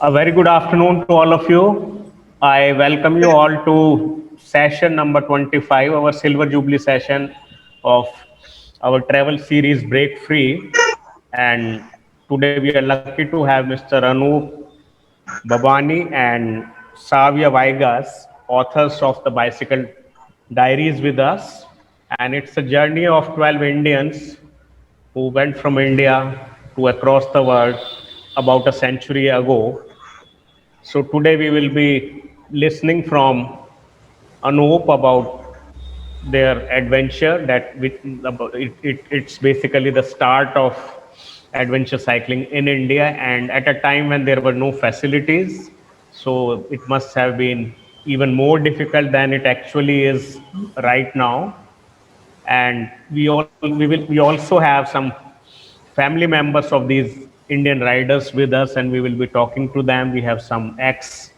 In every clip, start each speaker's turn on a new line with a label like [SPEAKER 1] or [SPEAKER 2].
[SPEAKER 1] A very good afternoon to all of you. I welcome you all to session number 25, our Silver Jubilee session of our travel series Break Free. And today we are lucky to have Mr. Anup Babani and Savia Vaigas, authors of the Bicycle Diaries, with us. And it's a journey of 12 Indians who went from India to across the world about a century ago. So today we will be listening from Anup about their adventure. It's basically the start of adventure cycling in India, and at a time when there were no facilities. So it must have been even more difficult than it actually is right now. And we also have some family members of these Indian riders with us, and we will be talking to them. We have some ex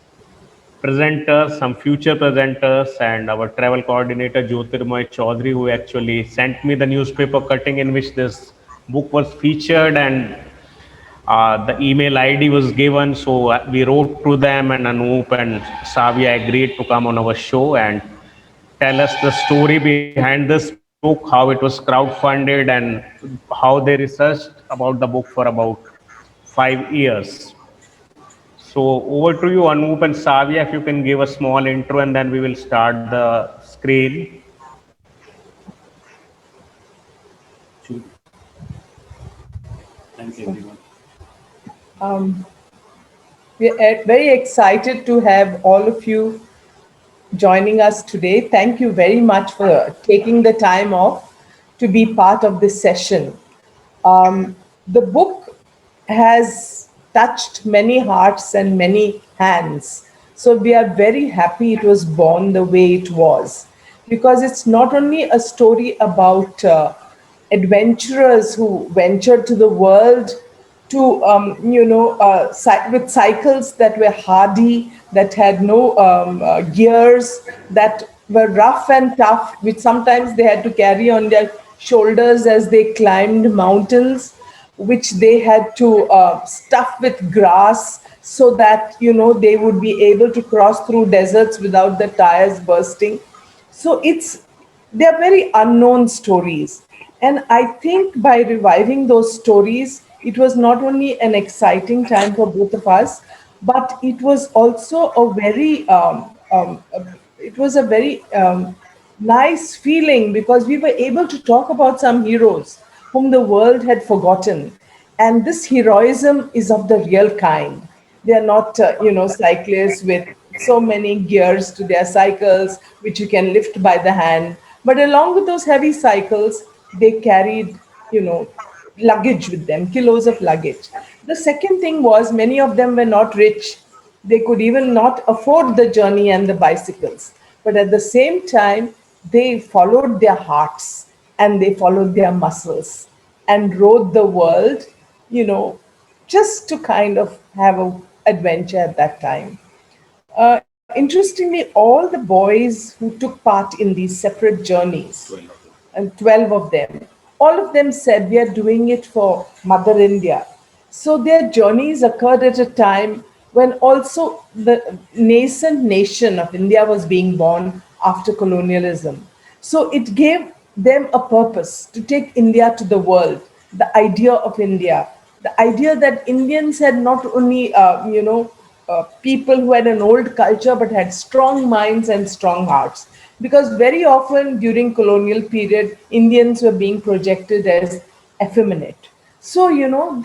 [SPEAKER 1] presenters, some future presenters, and our travel coordinator Jyotirmoy Chaudhary, who actually sent me the newspaper cutting in which this book was featured, and the email ID was given. So we wrote to them, and Anup and Savia agreed to come on our show and tell us the story behind this book, how it was crowdfunded, and how they researched about the book for about 5 years. So over to you, Anup and Savia, if you can give a small intro and then we will start the screen.
[SPEAKER 2] Thanks everyone.
[SPEAKER 3] Um, we're very excited to have all of you joining us today. Thank you very much for taking the time off to be part of this session. The book has touched many hearts and many hands. So we are very happy it was born the way it was, because it's not only a story about adventurers who ventured to the world to, with cycles that were hardy, that had no gears, that were rough and tough, which sometimes they had to carry on their shoulders as they climbed mountains, which they had to stuff with grass so that, they would be able to cross through deserts without the tires bursting. So they're very unknown stories. And I think by reviving those stories, it was not only an exciting time for both of us, but it was also a very nice feeling, because we were able to talk about some heroes whom the world had forgotten. And this heroism is of the real kind. They are not, cyclists with so many gears to their cycles, which you can lift by the hand. But along with those heavy cycles, they carried, luggage with them, kilos of luggage. The second thing was, many of them were not rich. They could even not afford the journey and the bicycles. But at the same time, they followed their hearts and they followed their muscles and rode the world, you know, just to kind of have an adventure at that time. Interestingly, all the boys who took part in these separate journeys,
[SPEAKER 2] 12 of them.
[SPEAKER 3] and 12 of them, all of them said, we are doing it for Mother India. So their journeys occurred at a time when also the nascent nation of India was being born after colonialism. So it gave them a purpose to take India to the world, the idea of India, the idea that Indians had not only, people who had an old culture but had strong minds and strong hearts. Because very often during colonial period, Indians were being projected as effeminate. So,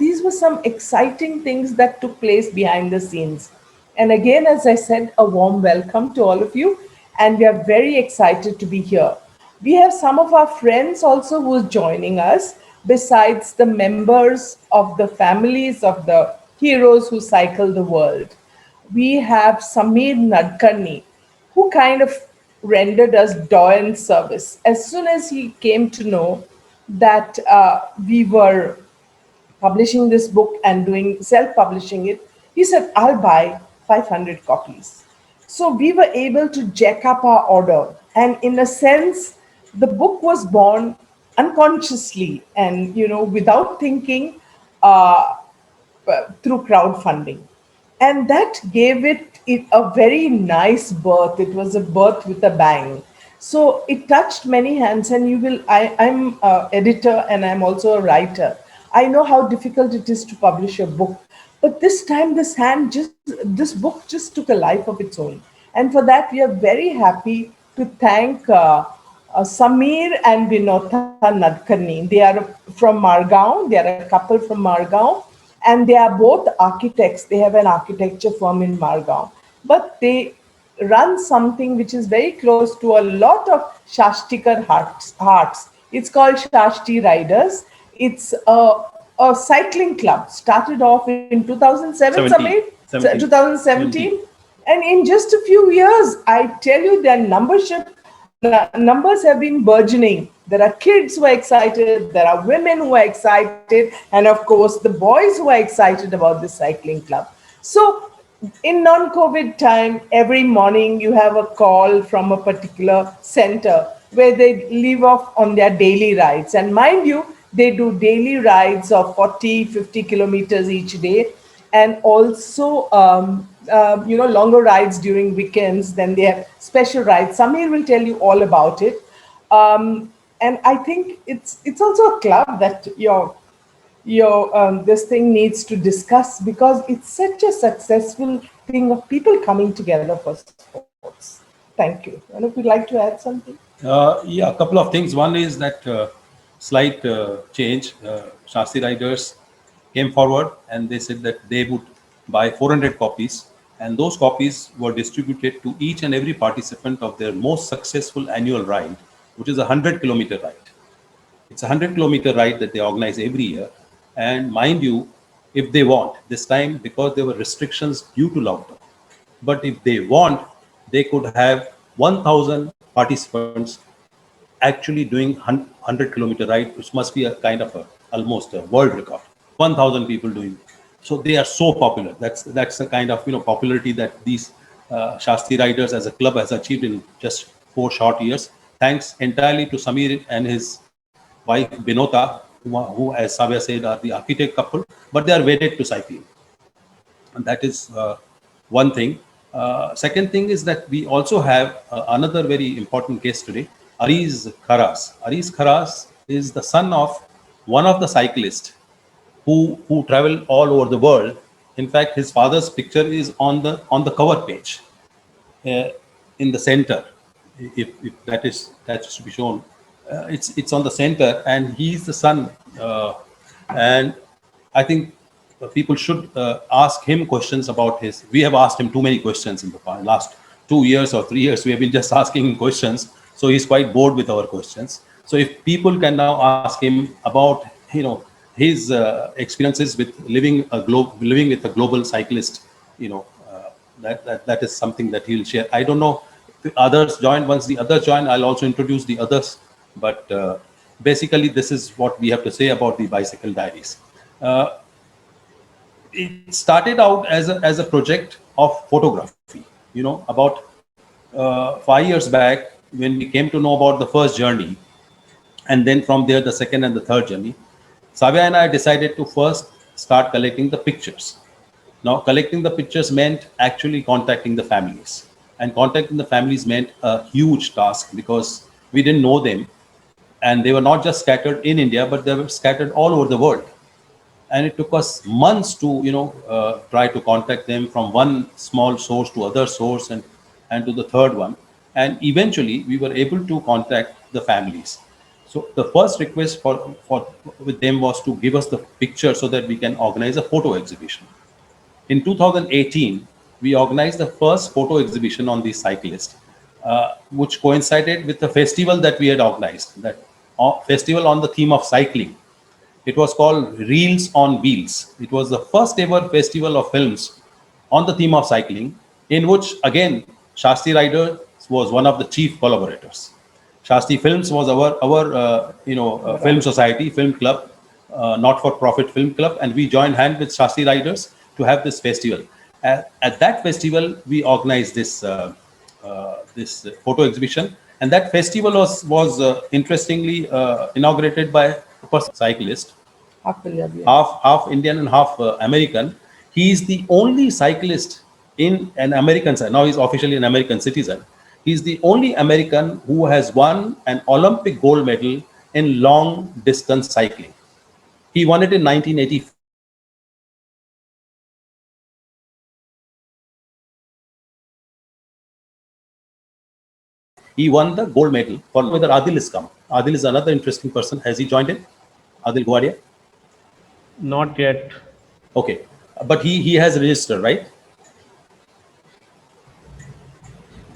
[SPEAKER 3] these were some exciting things that took place behind the scenes. And again, as I said, a warm welcome to all of you. And we are very excited to be here. We have some of our friends also who are joining us, besides the members of the families of the heroes who cycle the world. We have Sameer Nadkarni, who kind of rendered us doyen service. As soon as he came to know that we were publishing this book and doing self-publishing it, he said, I'll buy 500 copies. So we were able to jack up our order. And in a sense, the book was born unconsciously and, without thinking, uh, through crowdfunding. and that gave it a very nice birth. It was a birth with a bang. So it touched many hands, and I'm an editor and I'm also a writer. I know how difficult it is to publish a book, but this time this book just took a life of its own, and for that we are very happy to thank Samir and Vinota Nadkarni. They are from Margao. They are a couple from Margao, and they are both architects. They have an architecture firm in Margao, but they run something which is very close to a lot of Shashtikar hearts. It's called Shashti Riders. It's a cycling club. Started off in 2007,
[SPEAKER 2] 17.
[SPEAKER 3] Samir? 2017. And in just a few years, I tell you, their numbers have been burgeoning. There are kids who are excited, there are women who are excited, and of course, the boys who are excited about this cycling club. So, in non COVID time, every morning you have a call from a particular center where they leave off on their daily rides. And mind you, they do daily rides of 40, 50 kilometers each day, and also longer rides during weekends. Then they have special rides. Samir will tell you all about it. And I think it's also a club that your this thing needs to discuss, because it's such a successful thing of people coming together for sports. Thank you. And if you'd like to add something.
[SPEAKER 2] Yeah, a couple of things. One is that slight change. Shasti Riders came forward and they said that they would buy 400 copies, and those copies were distributed to each and every participant of their most successful annual ride, which is a 100-kilometer ride. It's a 100-kilometer ride that they organize every year. And mind you, if they want, this time, because there were restrictions due to lockdown, but if they want, they could have 1,000 participants actually doing 100-kilometer ride, which must be a kind of almost a world record. 1,000 people doing. So they are so popular. That's the kind of popularity that these Shasti Riders as a club has achieved in just 4 short years. Thanks entirely to Samir and his wife Binota, who, as Savya said, are the architect couple, but they are wedded to cycling. And that is one thing. Second thing is that we also have another very important case today, Ariz Kharas. Ariz Kharas is the son of one of the cyclists who travel all over the world. In fact, his father's picture is on the cover page in the center. If that is to be shown, it's on the center, and he's the son. And I think people should ask him questions about his. We have asked him too many questions in the last 2 years or 3 years. We have been just asking him questions, so he's quite bored with our questions. So if people can now ask him about his experiences with living with a global cyclist, that is something that he'll share. I don't know if the others join. Once the others join, I'll also introduce the others. But basically, this is what we have to say about the Bicycle Diaries. It started out as a project of photography. About 5 years back, when we came to know about the first journey, and then from there the second and the third journey, Savya and I decided to first start collecting the pictures. Now, collecting the pictures meant actually contacting the families. And contacting the families meant a huge task, because we didn't know them. And they were not just scattered in India, but they were scattered all over the world. And it took us months to, try to contact them from one small source to other source and to the third one. And eventually, we were able to contact the families. So the first request with them was to give us the picture so that we can organize a photo exhibition. In 2018, we organized the first photo exhibition on the cyclist, which coincided with the festival that we had organized, that festival on the theme of cycling. It was called Reels on Wheels. It was the first ever festival of films on the theme of cycling, in which, again, Shasti Riders was one of the chief collaborators. Shasti Films was our film society, film club, not-for-profit film club, and we joined hands with Shasti Riders to have this festival. At that festival, we organized this photo exhibition, and that festival was interestingly inaugurated by a cyclist, half Indian and half American. He is the only cyclist in an American side. Now he's officially an American citizen. He's the only American who has won an Olympic gold medal in long distance cycling. He won it in 1984. He won the gold medal. For whether Adil is come. Adil is another interesting person. Has he joined in? Adil Guadia?
[SPEAKER 1] Not yet.
[SPEAKER 2] Okay. But he has registered, right?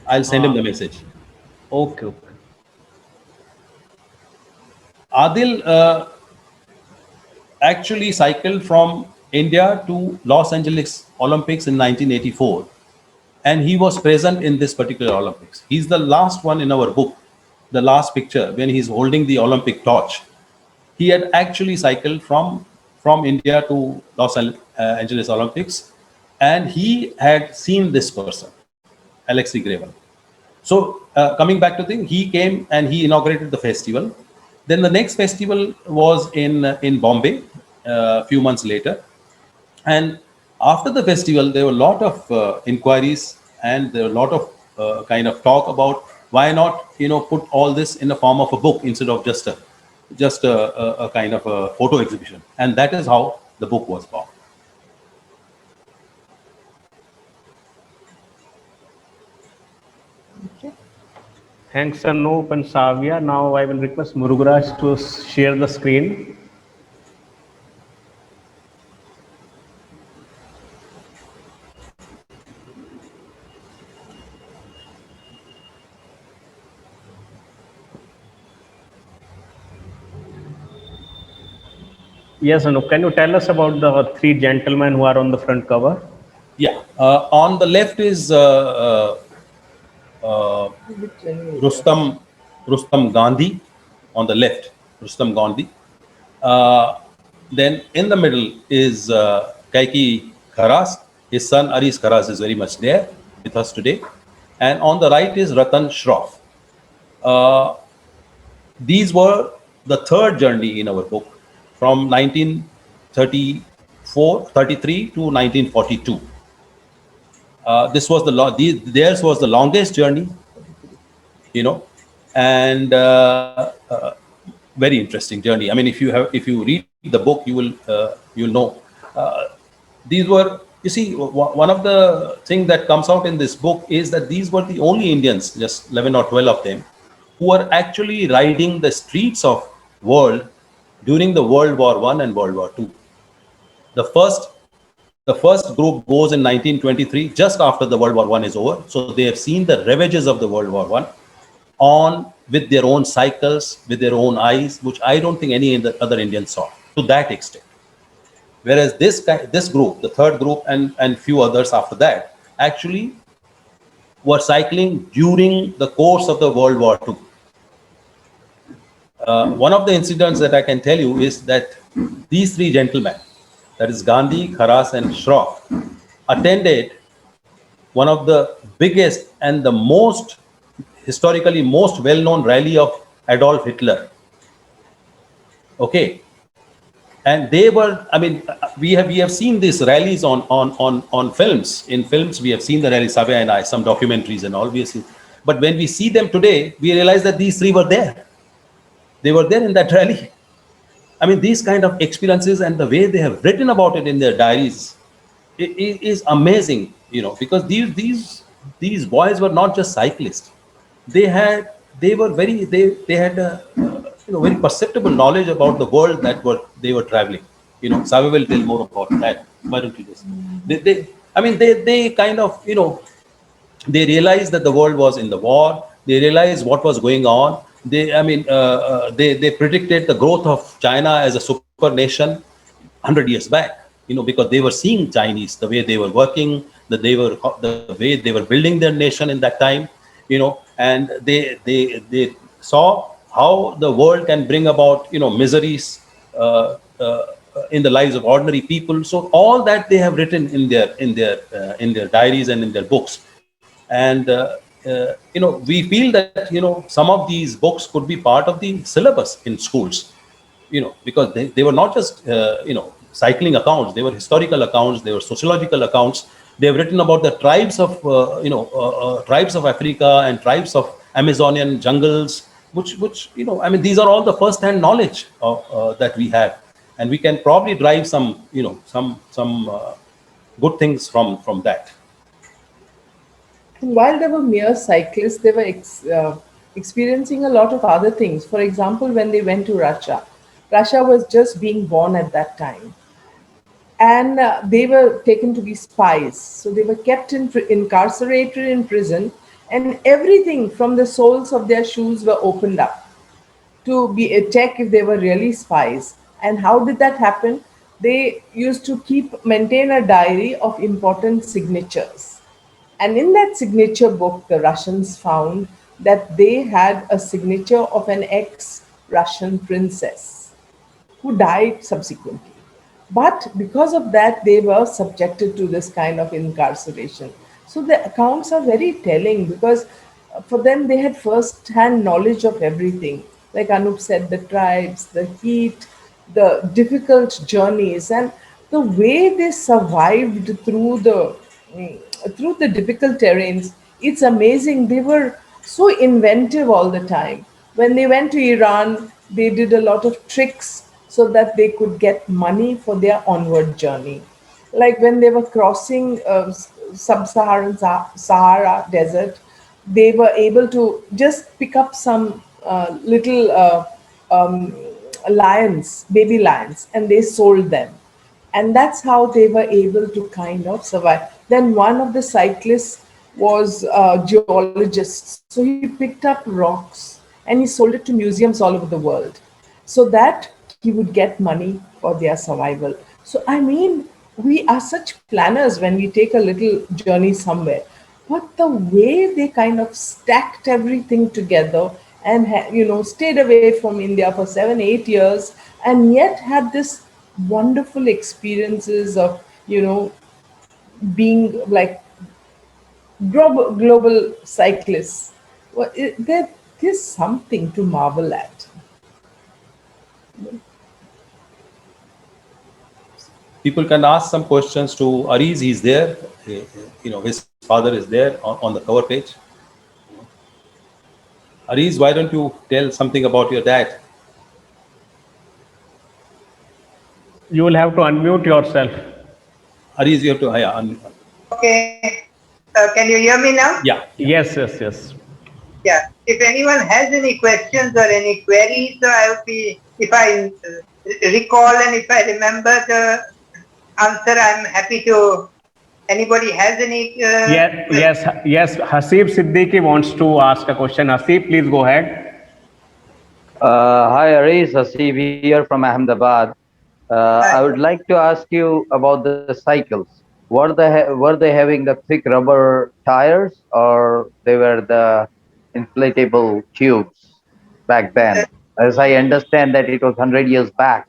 [SPEAKER 2] I'll send him the message.
[SPEAKER 1] Okay.
[SPEAKER 2] Adil actually cycled from India to Los Angeles Olympics in 1984, and he was present in this particular Olympics. He's the last one in our book, the last picture when he's holding the Olympic torch. He had actually cycled from India to Los Angeles Olympics, and he had seen this person, Alexei Greval. So coming back to thing, he came and he inaugurated the festival. Then the next festival was in Bombay a few months later. And after the festival, there were a lot of inquiries and there were a lot of kind of talk about why not, put all this in the form of a book instead of just a kind of a photo exhibition. And that is how the book was born.
[SPEAKER 1] Thanks, Anup and Savia. Now I will request Murugaraj to share the screen. Yes, Anup, can you tell us about the three gentlemen who are on the front cover?
[SPEAKER 2] Yeah. On the left is Rustam Gandhi on the left, Rustam Gandhi. Then in the middle is Kaiki Kharas. His son Aris Kharas is very much there with us today. And on the right is Ratan Shroff. These were the third journey in our book from 1933 to 1942. This was theirs was the longest journey, and very interesting journey. I mean, if you read the book, you'll know. These were, you see, one of the things that comes out in this book is that these were the only Indians, just 11 or 12 of them, who were actually riding the streets of world during the World War I and World War II. The first group goes in 1923, just after the World War I is over. So they have seen the ravages of the World War I on with their own cycles, with their own eyes, which I don't think any other Indians saw to that extent. Whereas this group, the third group, and few others after that, actually were cycling during the course of the World War II. One of the incidents that I can tell you is that these three gentlemen, that is Gandhi, Kharas, and Shroff, attended one of the biggest and the historically most well-known rally of Adolf Hitler. Okay, and they were. I mean, we have seen these rallies on films. In films, we have seen the rally. Savia and I, some documentaries and all. We have seen, but when we see them today, we realize that these three were there. They were there in that rally. I mean, these kind of experiences and the way they have written about it in their diaries is amazing, because these boys were not just cyclists. They had very very perceptible knowledge about the world they were traveling. Savi will tell more about that. Why don't you just? They kind of they realized that the world was in the war. They realized what was going on. They predicted the growth of China as a super nation 100 years back, because they were seeing Chinese, the way they were working, the way they were building their nation in that time, and they saw how the world can bring about, miseries in the lives of ordinary people. So all that they have written in their diaries and in their books. And we feel that some of these books could be part of the syllabus in schools, because they were not just cycling accounts. They were historical accounts. They were sociological accounts. They have written about the tribes of tribes of Africa and tribes of Amazonian jungles, which I mean, these are all the first-hand knowledge that we have, and we can probably drive some some good things from that.
[SPEAKER 3] And while they were mere cyclists, they were experiencing a lot of other things. For example, when they went to Russia, Russia was just being born at that time, and they were taken to be spies. So they were kept incarcerated in prison, and everything from the soles of their shoes were opened up to be a check if they were really spies. And how did that happen? They used to maintain a diary of important signatures. And in that signature book, the Russians found that they had a signature of an ex-Russian princess who died subsequently. But because of that, they were subjected to this kind of incarceration. So the accounts are very telling, because for them, they had first hand knowledge of everything. Like Anup said, the tribes, the heat, the difficult journeys, and the way they survived through the difficult terrains. It's amazing. They were so inventive all the time. When they went to Iran, they did a lot of tricks so that they could get money for their onward journey. Like when they were crossing sub-Saharan Sahara desert, they were able to just pick up some little lions, baby lions, and they sold them. And that's how they were able to kind of survive. Then one of the cyclists was a geologist, so he picked up rocks and he sold it to museums all over the world, so that he would get money for their survival. So I mean, we are such planners when we take a little journey somewhere, but the way they kind of stacked everything together and stayed away from India for 7 8 years, and yet had this wonderful experiences of being like global cyclists. Well, there is something to marvel at.
[SPEAKER 2] People can ask some questions to Aris. He's there. His father is there on the cover page. Aris, why don't you tell something about your dad?
[SPEAKER 1] You will have to unmute yourself.
[SPEAKER 2] Aris, you have to.
[SPEAKER 4] Okay. Can you hear me now?
[SPEAKER 2] Yeah.
[SPEAKER 1] Yes, yes, yes.
[SPEAKER 4] Yeah. If anyone has any questions or any queries, so I would be, if I recall and if I remember the answer, I'm happy to. Anybody has any?
[SPEAKER 1] Yes. Hasib Siddiqui wants to ask a question. Hasib, please go ahead.
[SPEAKER 5] Hi, Aris. Hasib here from Ahmedabad. I would like to ask you about the cycles. Were they having the thick rubber tires, or they were the inflatable tubes back then? As I understand that it was 100 years back,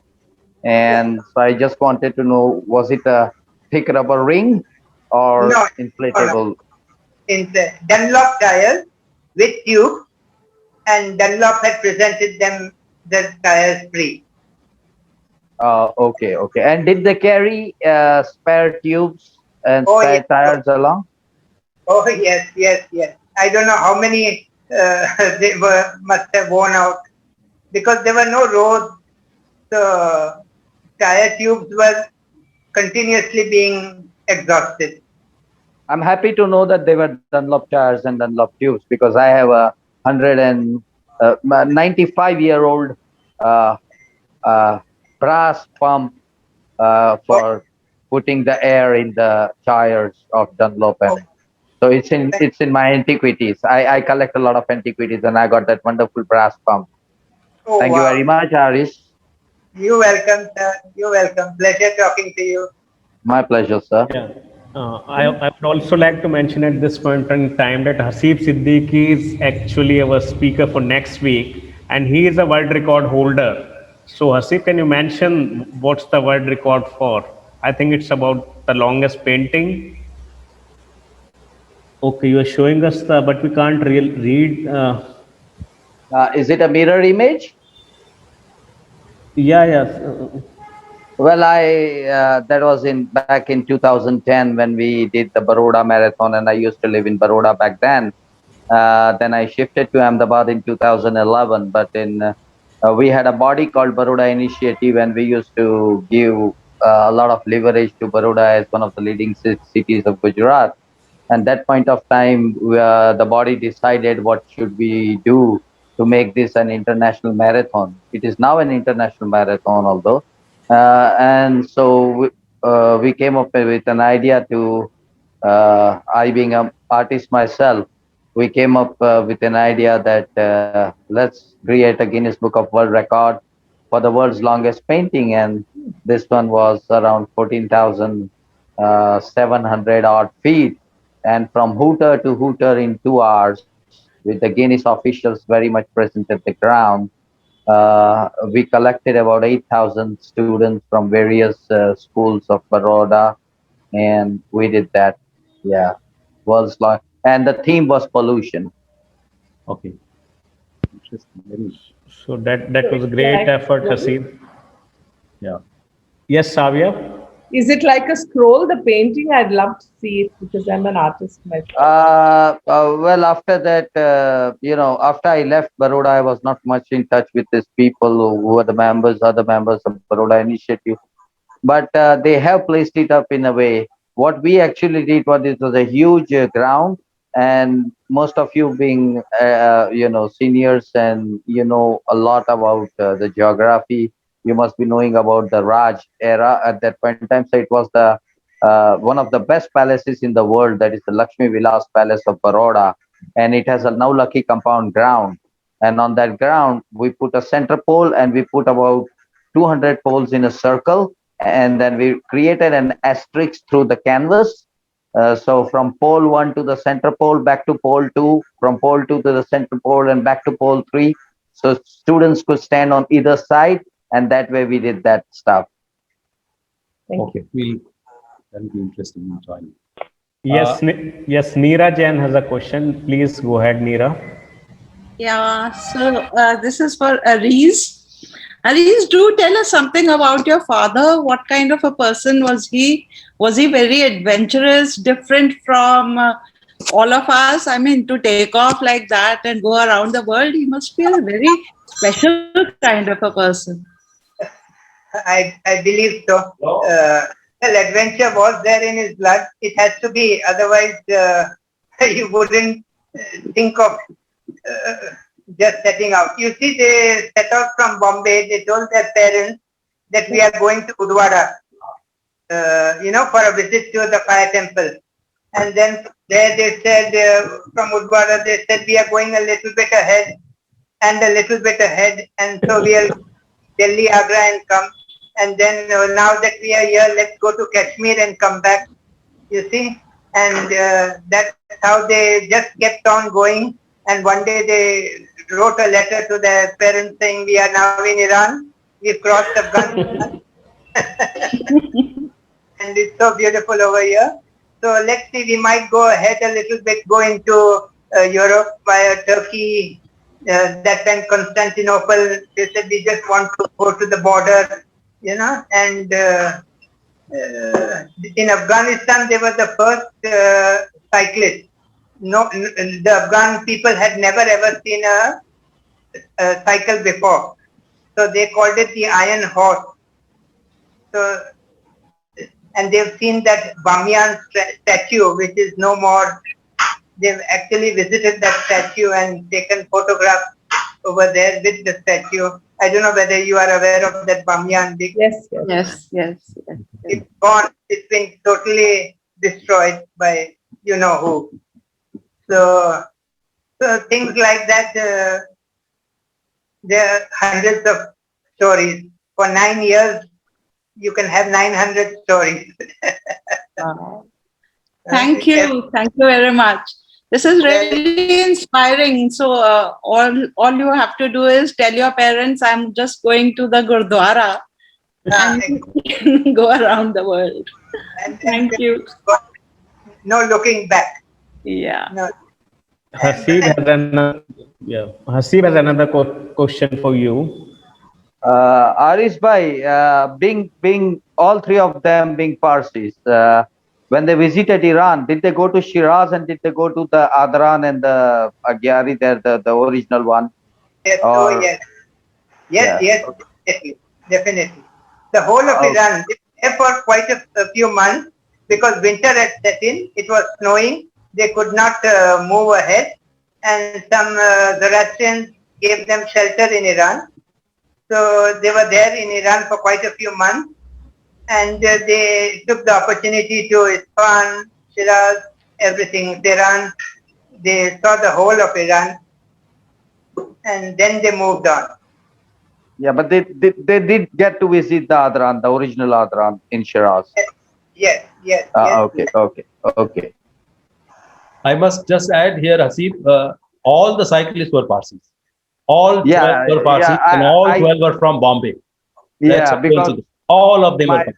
[SPEAKER 5] and so I just wanted to know, was it a thick rubber ring or
[SPEAKER 4] No,
[SPEAKER 5] inflatable?
[SPEAKER 4] no. In the Dunlop tires with tube, and Dunlop had presented them the tires free.
[SPEAKER 5] Okay. And did they carry spare tubes and
[SPEAKER 4] Oh,
[SPEAKER 5] spare
[SPEAKER 4] yes.
[SPEAKER 5] tires along?
[SPEAKER 4] Oh yes. I don't know how many they must have worn out, because there were no roads. The tire tubes were continuously being exhausted.
[SPEAKER 5] I'm happy to know that they were Dunlop tires and Dunlop tubes, because I have a 95-year-old brass pump for putting the air in the tires of Dunlop. So it's in my antiquities. I collect a lot of antiquities, and I got that wonderful brass pump.
[SPEAKER 4] Oh,
[SPEAKER 5] Thank you very much, Aris.
[SPEAKER 4] You're welcome, sir. You're welcome. Pleasure talking to you.
[SPEAKER 5] My pleasure, sir.
[SPEAKER 1] Yeah. I would also like to mention at this point in time that Hasib Siddiqui is actually our speaker for next week, and he is a world record holder. So Hasib, can you mention what's the world record for? I think it's about the longest painting. Okay, you are showing us but we can't read.
[SPEAKER 5] Is it a mirror image?
[SPEAKER 1] Yeah.
[SPEAKER 5] Well, that was in back in 2010 when we did the Baroda Marathon, and I used to live in Baroda back then. Then I shifted to Ahmedabad in 2011, but we had a body called Baroda Initiative, and we used to give a lot of leverage to Baroda as one of the leading cities of Gujarat. And that point of time, the body decided what should we do to make this an international marathon. It is now an international marathon, although. And so we came up with an idea to, I being an artist myself, we came up with an idea that let's create a Guinness Book of World Record for the world's longest painting. And this one was around 14,700 odd feet. And from Hooter to Hooter in 2 hours, with the Guinness officials very much present at the ground, we collected about 8,000 students from various schools of Baroda, and we did that. Yeah, world's long. And the theme was pollution.
[SPEAKER 2] Okay. Interesting. Very.
[SPEAKER 1] So that was a great effort, Hasib.
[SPEAKER 2] Yeah.
[SPEAKER 1] Yes, Savia.
[SPEAKER 3] Is it like a scroll, the painting? I'd love to see it because I'm an artist myself.
[SPEAKER 5] Well, after that, after I left Baroda, I was not much in touch with these people who were the members, other members of Baroda Initiative. But they have placed it up in a way. What we actually did was it was a huge ground, and most of you being, seniors and you know a lot about the geography, you must be knowing about the Raj era at that point in time. So it was the one of the best palaces in the world, that is the Lakshmi Vilas Palace of Baroda, and it has a Naulaki compound ground. And on that ground, we put a center pole, and we put about 200 poles in a circle, and then we created an asterisk through the canvas. So from pole 1 to the center pole, back to pole 2, from pole 2 to the center pole, and back to pole 3. So students could stand on either side, and that way we did that stuff.
[SPEAKER 2] Okay. That'll be interesting in trying.
[SPEAKER 1] Yes, yes, Neera Jain has a question. Please go ahead, Neera.
[SPEAKER 6] Yeah, so this is for Aries. Aries, do tell us something about your father. What kind of a person was he? Was he very adventurous, different from all of us? I mean, to take off like that and go around the world, he must be a very special kind of a person.
[SPEAKER 4] I believe so. Well, adventure was there in his blood. It has to be, otherwise you wouldn't think of just setting out. You see, they set out from Bombay. They told their parents that we are going to Udwara, for a visit to the fire temple. And then there they said, from Udwara, they said we are going a little bit ahead and a little bit ahead. And so we'll Delhi, Agra and come. And then now that we are here, let's go to Kashmir and come back, you see. And that's how they just kept on going. And one day they wrote a letter to their parents saying, we are now in Iran. We've crossed Afghanistan. And it's so beautiful over here. So let's see, we might go ahead a little bit, go into Europe via Turkey, that time Constantinople. They said we just want to go to the border, and in Afghanistan, they were the first cyclists. No, the Afghan people had never ever seen a cycle before. So they called it the Iron Horse. So, and they've seen that Bamiyan statue, which is no more. They've actually visited that statue and taken photographs over there with the statue. I don't know whether you are aware of that Bamiyan.
[SPEAKER 3] Yes.
[SPEAKER 4] It's gone. It's been totally destroyed by you know who. So things like that, there are hundreds of stories. For 9 years, you can have 900 stories.
[SPEAKER 6] Thank you. Thank you very much. This is really inspiring. So all you have to do is tell your parents, I'm just going to the Gurdwara and go around the world. Thank you.
[SPEAKER 4] No looking back.
[SPEAKER 6] Yeah.
[SPEAKER 4] No.
[SPEAKER 1] Hasib has another question for you.
[SPEAKER 5] Aris Bhai, being all three of them being Parsis, when they visited Iran, did they go to Shiraz and did they go to the Adran and the Agyari there, the original one?
[SPEAKER 4] Yes,
[SPEAKER 5] Or-
[SPEAKER 4] yes. Yes,
[SPEAKER 5] Yeah.
[SPEAKER 4] yes, definitely, definitely. The whole of
[SPEAKER 5] Oh.
[SPEAKER 4] Iran, they were there for quite a few months because winter had set in. It was snowing. They could not move ahead, and some Zoroastrians gave them shelter in Iran. So they were there in Iran for quite a few months, and they took the opportunity to Isfahan, Shiraz, everything, Tehran. They saw the whole of Iran, and then they moved on.
[SPEAKER 5] Yeah, but they did get to visit the Adran, the original Adran in Shiraz.
[SPEAKER 4] Yes, yes,
[SPEAKER 5] Ah,
[SPEAKER 4] yes.
[SPEAKER 5] okay, okay.
[SPEAKER 2] I must just add here, Hasib, all the cyclists were Parsis. All 12
[SPEAKER 5] Yeah,
[SPEAKER 2] were Parsis,
[SPEAKER 5] yeah,
[SPEAKER 2] and all 12 were from Bombay. That's
[SPEAKER 5] yeah,
[SPEAKER 2] a
[SPEAKER 5] because
[SPEAKER 2] coincidence. All of them
[SPEAKER 5] my
[SPEAKER 2] were.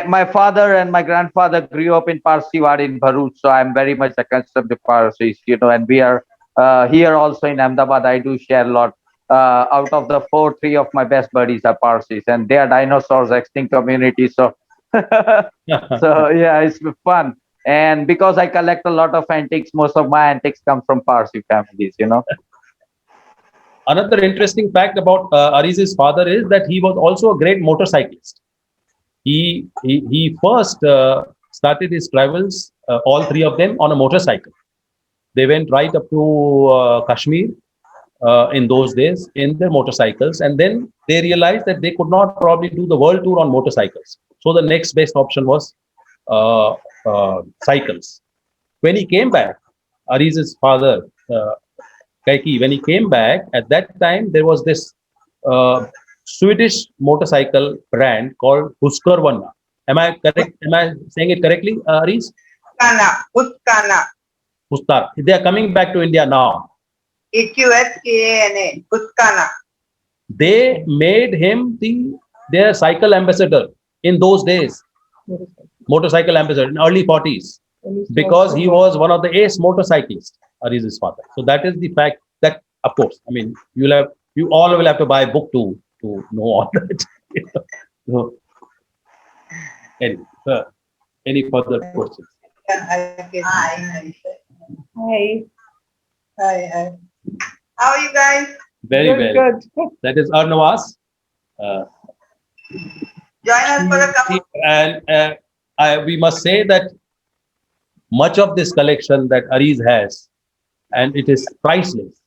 [SPEAKER 5] my father and my grandfather grew up in Parsiwad in Bharuch, so I'm very much accustomed to Parsis, and we are here also in Ahmedabad. I do share a lot. Out of the four, three of my best buddies are Parsis, and they are dinosaurs, extinct community. So, so yeah, it's fun. And because I collect a lot of antiques, most of my antiques come from Parsi families.
[SPEAKER 2] Another interesting fact about Ariz's father is that he was also a great motorcyclist. He first started his travels, all three of them, on a motorcycle. They went right up to Kashmir in those days in their motorcycles, and then they realized that they could not probably do the world tour on motorcycles. So the next best option was cycles. When he came back, Ariz's father, Kaiki, when he came back, at that time there was this Swedish motorcycle brand called Husqvarna. Am I correct? Am I saying it correctly, Ariz?
[SPEAKER 4] Husqvarna,
[SPEAKER 2] Hustar. They are coming back to India now.
[SPEAKER 4] Huskana, Husqvarna.
[SPEAKER 2] They made him their cycle ambassador in those days, motorcycle ambassador in early 40s, because he was one of the ace motorcyclists, Ariz's father. So that is the fact that, of course, I mean, you all will have to buy a book to know all that. So, anyway, any further questions?
[SPEAKER 3] Hi.
[SPEAKER 4] Hi. How are you guys?
[SPEAKER 2] Very well.
[SPEAKER 3] Good.
[SPEAKER 2] That is Arnavas.
[SPEAKER 4] Join us for a cup of
[SPEAKER 2] And we must say that much of this collection that Ariz has, and it is priceless.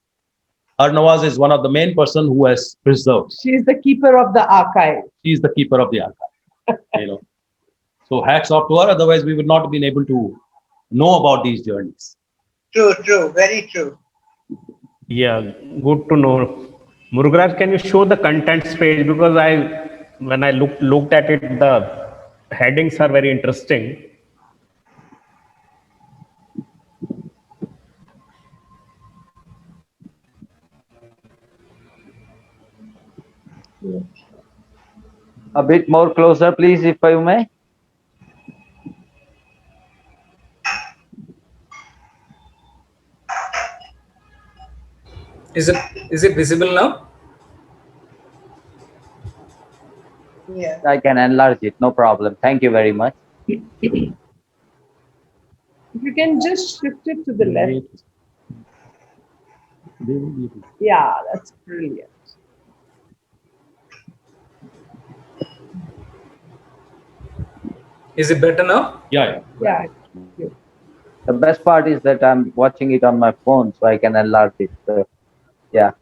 [SPEAKER 2] Arnavaz is one of the main person who has preserved.
[SPEAKER 3] She is the keeper of the archive.
[SPEAKER 2] She is the keeper of the archive. So hats off to her. Otherwise, we would not have been able to know about these journeys.
[SPEAKER 4] True, very true.
[SPEAKER 1] Yeah, good to know. Murugaraj, can you show the contents page? Because when I looked at it, the headings are very interesting.
[SPEAKER 5] A bit more closer, please, if I may.
[SPEAKER 7] Is it visible now?
[SPEAKER 4] Yeah.
[SPEAKER 5] I can enlarge it, no problem. Thank you very much.
[SPEAKER 3] If you can just shift it to the left. Yeah, that's brilliant.
[SPEAKER 7] Is it better now?
[SPEAKER 2] Yeah.
[SPEAKER 3] Yeah.
[SPEAKER 5] The best part is that I'm watching it on my phone, so I can enlarge it. Yeah.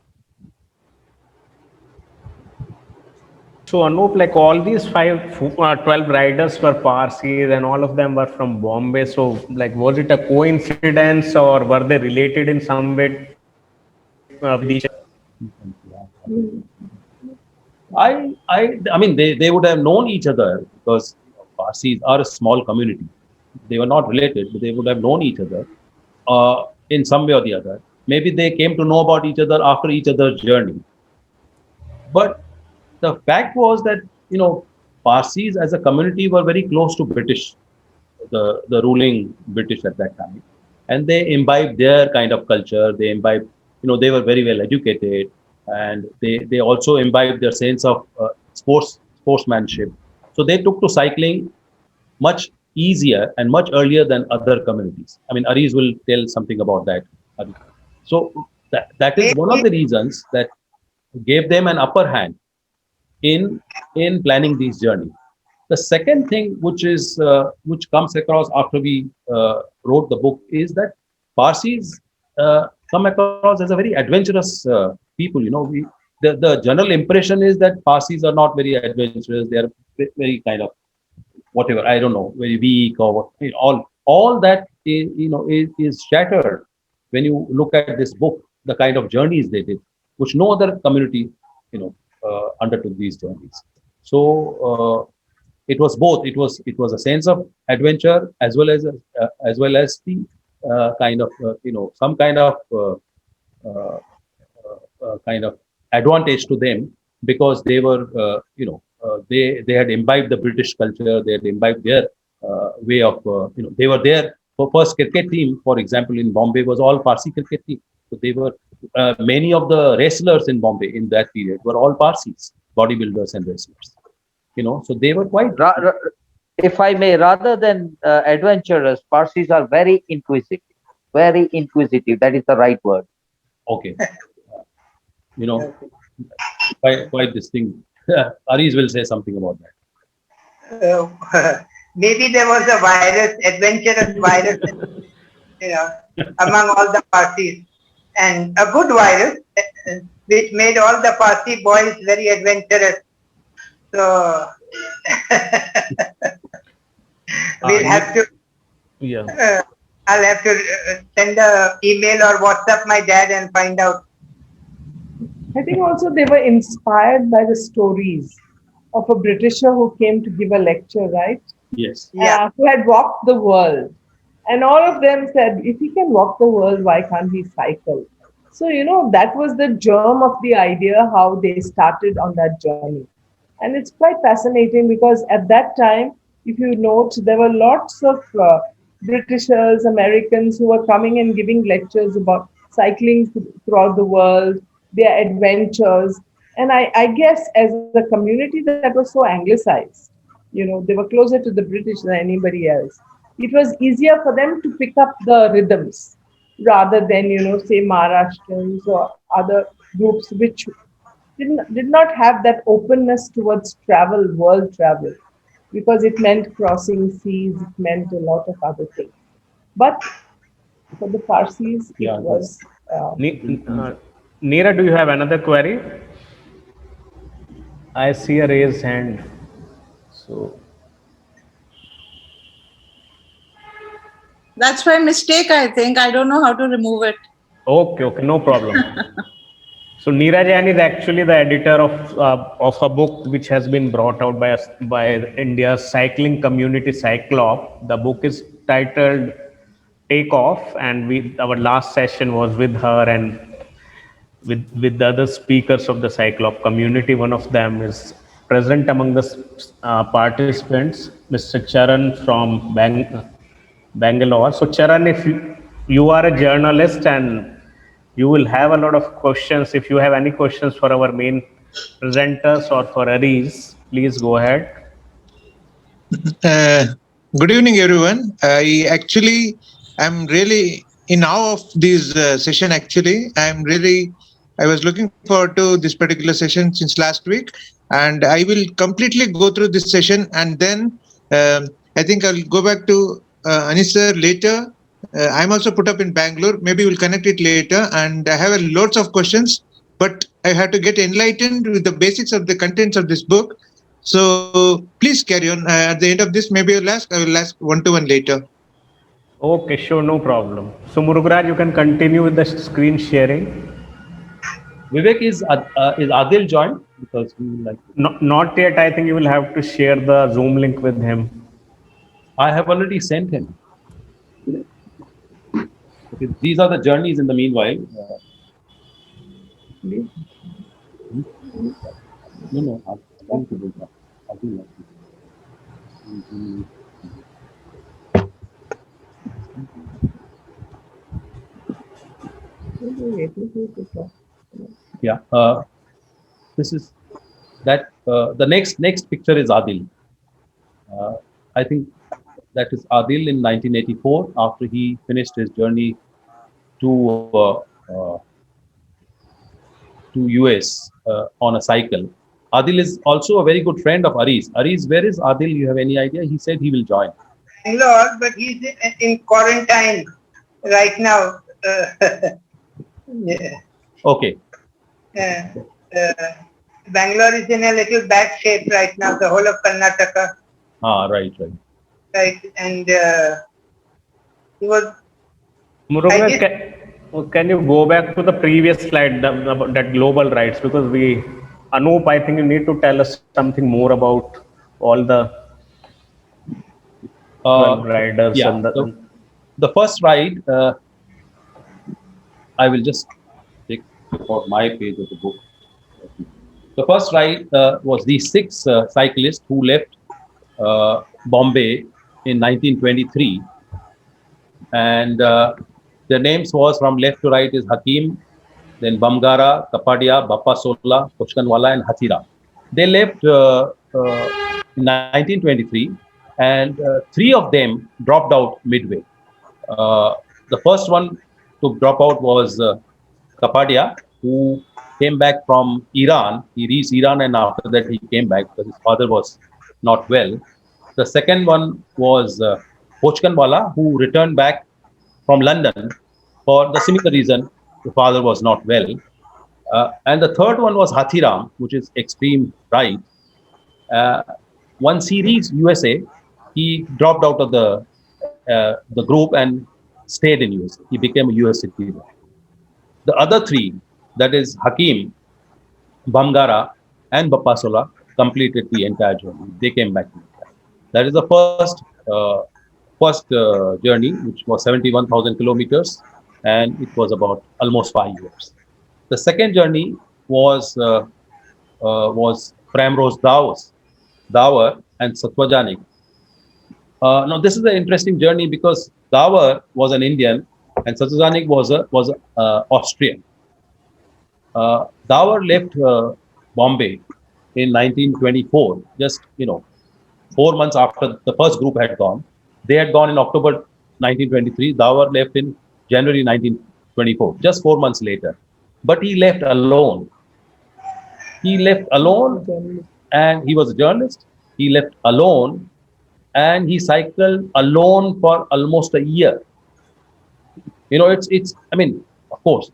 [SPEAKER 1] So Anup, like all these 12 riders were Parsis and all of them were from Bombay. So like, was it a coincidence or were they related in some way with each
[SPEAKER 2] I mean, they would have known each other because Parsis are a small community. They were not related, but they would have known each other in some way or the other. Maybe they came to know about each other after each other's journey. But the fact was that, Parsis as a community were very close to British, the ruling British at that time. And they imbibed their kind of culture. They imbibed, they were very well educated. and they also imbibed their sense of sportsmanship. So they took to cycling much easier and much earlier than other communities. I mean, Aris will tell something about that. So that is one of the reasons that gave them an upper hand in planning these journey. The second thing, which comes across after we wrote the book, is that Parsis come across as a very adventurous people. You know, the general impression is that Parsis are not very adventurous. They are very kind of whatever, I don't know, very weak or what. All that is, is shattered when you look at this book. The kind of journeys they did, which no other community, undertook these journeys. So it was both. It was a sense of adventure as well as the kind of some kind of advantage to them, because they were they had imbibed the British culture. They had imbibed their way of they were there. For first cricket team, for example, in Bombay was all Parsi cricket team. So they were many of the wrestlers in Bombay in that period were all Parsis, bodybuilders and wrestlers. So they were quite.
[SPEAKER 5] If I may, rather than adventurous, Parsis are very inquisitive. Very inquisitive. That is the right word.
[SPEAKER 2] Okay. Quite distinct. Aris will say something about that.
[SPEAKER 4] Maybe there was a virus, adventurous virus, among all the Parsis, and a good virus, which made all the Parsi boys very adventurous. So we'll have to.
[SPEAKER 1] Yeah.
[SPEAKER 4] I'll have to send a email or WhatsApp my dad and find out.
[SPEAKER 3] I think also they were inspired by the stories of a Britisher who came to give a lecture, right?
[SPEAKER 2] Yes.
[SPEAKER 4] Yeah.
[SPEAKER 3] Who had walked the world. And all of them said, if he can walk the world, why can't he cycle? So, that was the germ of the idea, how they started on that journey. And it's quite fascinating because at that time, if you note, there were lots of Britishers, Americans who were coming and giving lectures about cycling throughout the world, their adventures. And I guess as a community that was so anglicized, they were closer to the British than anybody else. It was easier for them to pick up the rhythms rather than, say Maharashtrians or other groups which did not have that openness towards travel, world travel, because it meant crossing seas, it meant a lot of other things. But for the Parsis, it was.
[SPEAKER 1] Neera, do you have another query? I see a raised hand. So
[SPEAKER 6] That's my mistake, I think. I don't know how to remove it.
[SPEAKER 1] okay, no problem. So Neera Jain is actually the editor of a book which has been brought out by India's cycling community, Cyclop. The book is titled Take Off, and our last session was with her and with the other speakers of the Cyclop community. One of them is present among the participants, Mr. Charan from Bangalore. So Charan, if you are a journalist and you will have a lot of questions. If you have any questions for our main presenters or for Aris, please go ahead.
[SPEAKER 8] Good evening, everyone. I'm really in awe of this session. Actually, I was looking forward to this particular session since last week, and I will completely go through this session, and then I think I'll go back to Anis sir later. I'm also put up in Bangalore. Maybe we'll connect it later, and I have lots of questions, but I have to get enlightened with the basics of the contents of this book. So please carry on. At the end of this, maybe I will ask one-to-one later.
[SPEAKER 1] Okay, sure, no problem. So Murugaraj, you can continue with the screen sharing.
[SPEAKER 2] Vivek, is Adil joined? Because we would like to...
[SPEAKER 1] Not yet. I think you will have to share the Zoom link with him.
[SPEAKER 2] I have already sent him. Okay, these are the journeys in the meanwhile. No, I want to do that. I do like it. Yeah. This is that. The next picture is Adil. I think that is Adil in 1984 after he finished his journey to to US on a cycle. Adil is also a very good friend of Aris. Aris, where is Adil? You have any idea? He said he will join.
[SPEAKER 4] Bangalore, but he's in quarantine right now. Yeah.
[SPEAKER 2] Okay.
[SPEAKER 4] Uh, Bangalore is in a little bad shape right now. The whole of Karnataka,
[SPEAKER 2] Right.
[SPEAKER 4] right? And he was. I
[SPEAKER 1] Murugavel,
[SPEAKER 4] did-
[SPEAKER 1] can you go back to the previous slide, about that global rights? Because Anup, I think you need to tell us something more about all the 12 riders
[SPEAKER 2] Yeah.
[SPEAKER 1] and
[SPEAKER 2] The first ride, I will just take for my page of the book. The first ride was these six cyclists who left Bombay in 1923, and their names was from left to right is Hakim, then Bamgara, Kapadia, Bappa Sola, Pushkanwala, and Hatira. They left in 1923, and three of them dropped out midway. Uh, the first one to drop out was Kapadia, who came back from Iran. He reached Iran, and after that he came back because his father was not well. The second one was Pochkanwala, who returned back from London for the similar reason the father was not well. And the third one was Hathiram, which is extreme right. Uh, Once he reached USA, he dropped out of the group and stayed in USA. He became a US citizen. The other three, that is Hakim, Bamgara, and Bapasola, completed the entire journey. They came back to India. That is the first journey, which was 71,000 kilometers, and it was about almost 5 years. The second journey was Primrose Dawar and Satwajanik. Now this is an interesting journey because Dawar was an Indian and Satwajanik was a Austrian. Dawar left Bombay in 1924, just 4 months after the first group had gone. They had gone in October 1923. Dawar left in January 1924, just 4 months later. But he left alone. He left alone, and he was a journalist. He left alone, and he cycled alone for almost a year. It's. I mean, of course,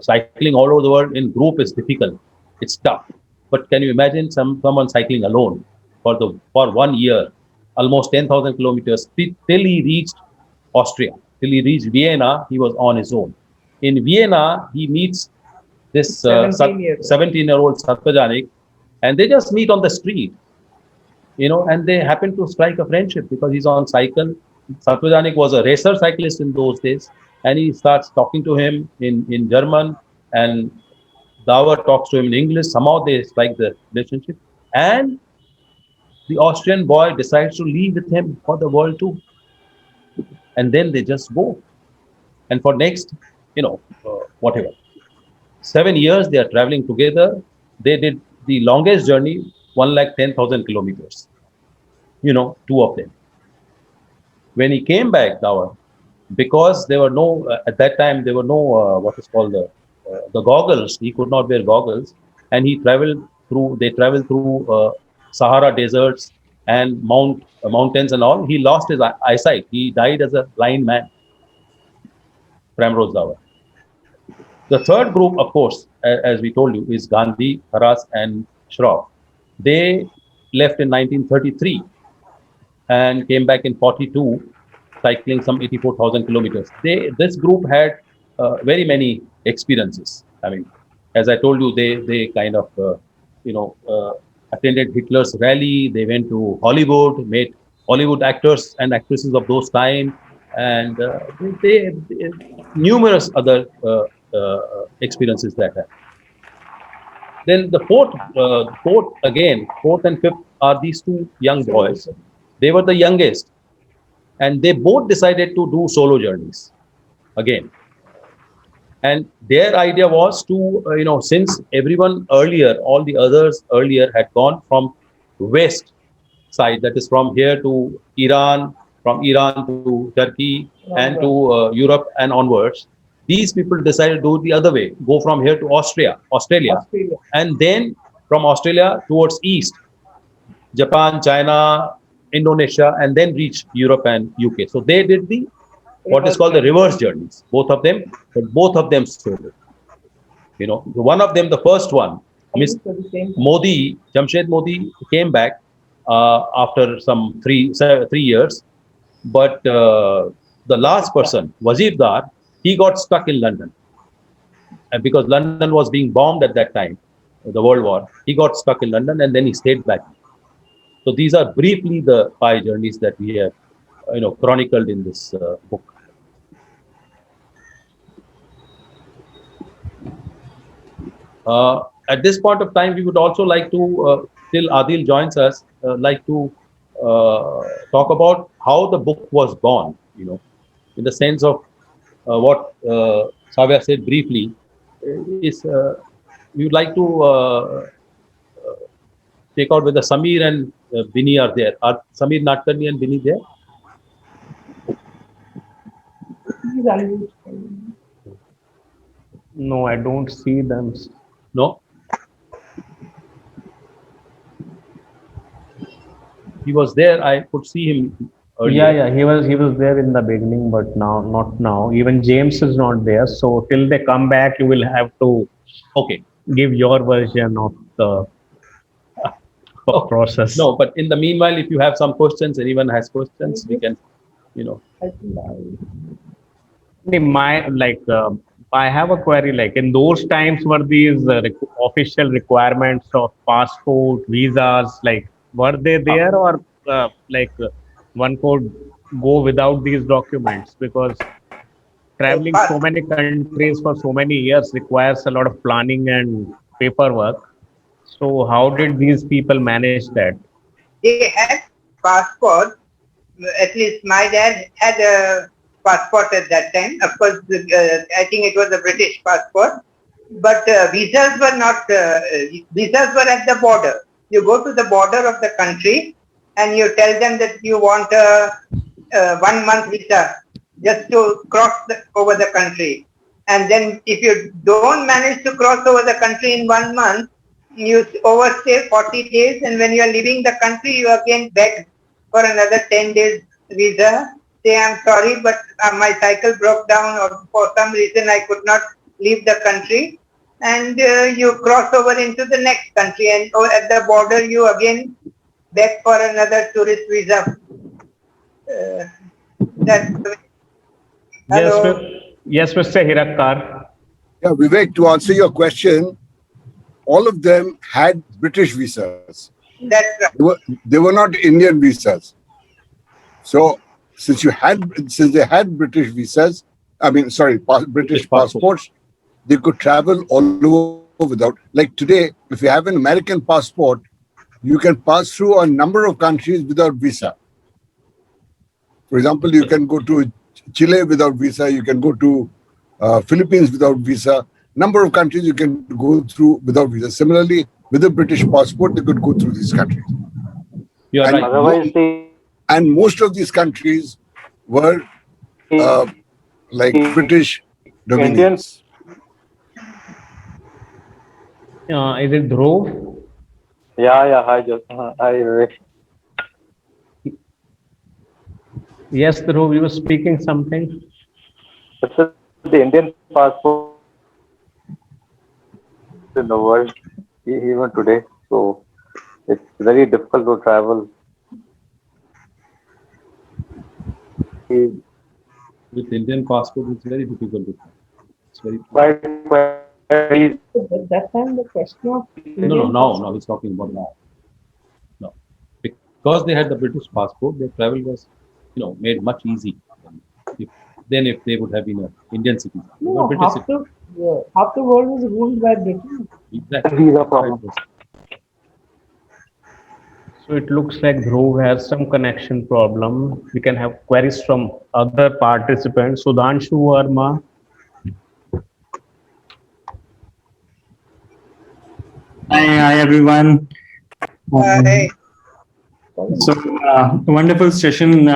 [SPEAKER 2] cycling all over the world in group is difficult. It's tough. But can you imagine someone cycling alone for 1 year, almost 10,000 kilometers till he reached Austria, till he reached Vienna? He was on his own. In Vienna, he meets this 17-year-old Satwajanik, and they just meet on the street, and they happen to strike a friendship because he's on cycle. Satwajanik was a racer cyclist in those days, and he starts talking to him in German, and Dawar talks to him in English. Somehow they strike the relationship, and the Austrian boy decides to leave with him for the world too, and then they just go. And for next, whatever, 7 years they are traveling together. They did the longest journey, 110,000 kilometers. Two of them. When he came back, Dawar, because there were no at that time there were no what is called the goggles. He could not wear goggles, and he traveled through. They traveled through Sahara deserts and mountains and all. He lost his eyesight. He died as a blind man. Primrose Dawar. The third group, of course, as we told you, is Gandhi, Haras, and Shroff. They left in 1933 and came back in 42, cycling some 84,000 kilometers. This group had very many experiences. I mean, as I told you, they kind of attended Hitler's rally. They went to Hollywood, met Hollywood actors and actresses of those time, and they numerous other experiences that happened. Then the fourth and fifth are these two young boys. They were the youngest, and they both decided to do solo journeys again. And their idea was to, since everyone earlier, all the others earlier had gone from west side, that is from here to Iran, from Iran to Turkey, and to Europe and onwards. These people decided to do it the other way, go from here to Australia, and then from Australia towards east, Japan, China, Indonesia, and then reach Europe and UK. So they did the what is called the reverse journeys, both of them, but both of them solo. One of them, the first one, Miss Modi, Jamshed Modi, came back after some three years, but the last person, Wazir Dar, he got stuck in London, and because London was being bombed at that time, the World War, he got stuck in London, and then he stayed back. So these are briefly the 5 journeys that we have, chronicled in this book. At this point of time, we would also like to, till Adil joins us, like to talk about how the book was born, in the sense of what Savya said briefly, is we would like to take out whether Samir and Bini are there. Are Samir Nadkarni and Bini there?
[SPEAKER 1] No, I don't see them.
[SPEAKER 2] No? He was there. I could see him earlier.
[SPEAKER 1] Yeah, he was there in the beginning, but now not now. Even James is not there. So till they come back, you will have to give your version of the process.
[SPEAKER 2] No, but in the meanwhile, if you have some questions, anyone has questions, we can,
[SPEAKER 1] I have a query. Like in those times, were these official requirements of passport, visas? Like were they there, or one could go without these documents? Because traveling so many countries for so many years requires a lot of planning and paperwork. So how did these people manage that?
[SPEAKER 4] They had passport. At least my dad had a passport at that time. Of course, I think it was a British passport. But visas were not. Visas were at the border. You go to the border of the country and you tell them that you want a 1 month visa just to cross over the country. And then if you don't manage to cross over the country in 1 month, you overstay 40 days, and when you are leaving the country, you again beg for another 10 days visa. Say, I'm sorry, but my cycle broke down, or for some reason I could not leave the country. And you cross over into the next country, and at the border, you again beg for another tourist visa.
[SPEAKER 1] Yes, Mr. Hirakkar.
[SPEAKER 9] Yeah, Vivek, to answer your question, all of them had British visas.
[SPEAKER 4] That's right.
[SPEAKER 9] They were not Indian visas. So since they had British visas, British passports, they could travel all over without. Like today, if you have an American passport, you can pass through a number of countries without visa. For example, you can go to Chile without visa. You can go to Philippines without visa. Number of countries you can go through without visa. Similarly, with a British passport, they could go through these countries.
[SPEAKER 2] You're
[SPEAKER 9] and
[SPEAKER 2] right.
[SPEAKER 5] Otherwise,
[SPEAKER 9] and most of these countries were British dominions.
[SPEAKER 1] Is it Dhruv?
[SPEAKER 5] yeah. Hi, Vivek.
[SPEAKER 1] Yes, Dhruv, you were speaking something.
[SPEAKER 5] The Indian passport in the world, even today, so it's very difficult to travel.
[SPEAKER 2] With Indian passport, it's very difficult to travel. It's very
[SPEAKER 3] At that time, the question of
[SPEAKER 2] No, he's talking about now. No, because they had the British passport, their travel was, made much easy than if they would have been an Indian citizen.
[SPEAKER 3] half the world was ruled by Britain.
[SPEAKER 2] Exactly.
[SPEAKER 5] Visa problem.
[SPEAKER 1] So it looks like Dhruv has some connection problem. We can have queries from other participants. Sudhanshu Verma.
[SPEAKER 10] Hi everyone.
[SPEAKER 4] Hey,
[SPEAKER 10] So wonderful session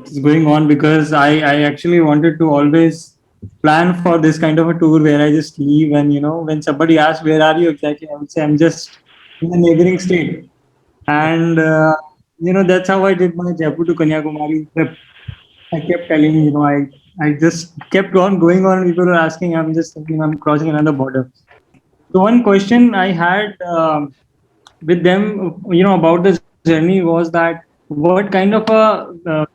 [SPEAKER 10] is going on because I actually wanted to always plan for this kind of a tour where I just leave and when somebody asks where are you exactly, I would say I'm just in the neighboring state, and that's how I did my Jaipur to Kanyakumari trip. I kept telling I just kept on going on. People were asking, I'm just thinking I'm crossing another border. So one question I had with them, about the journey was that what kind of a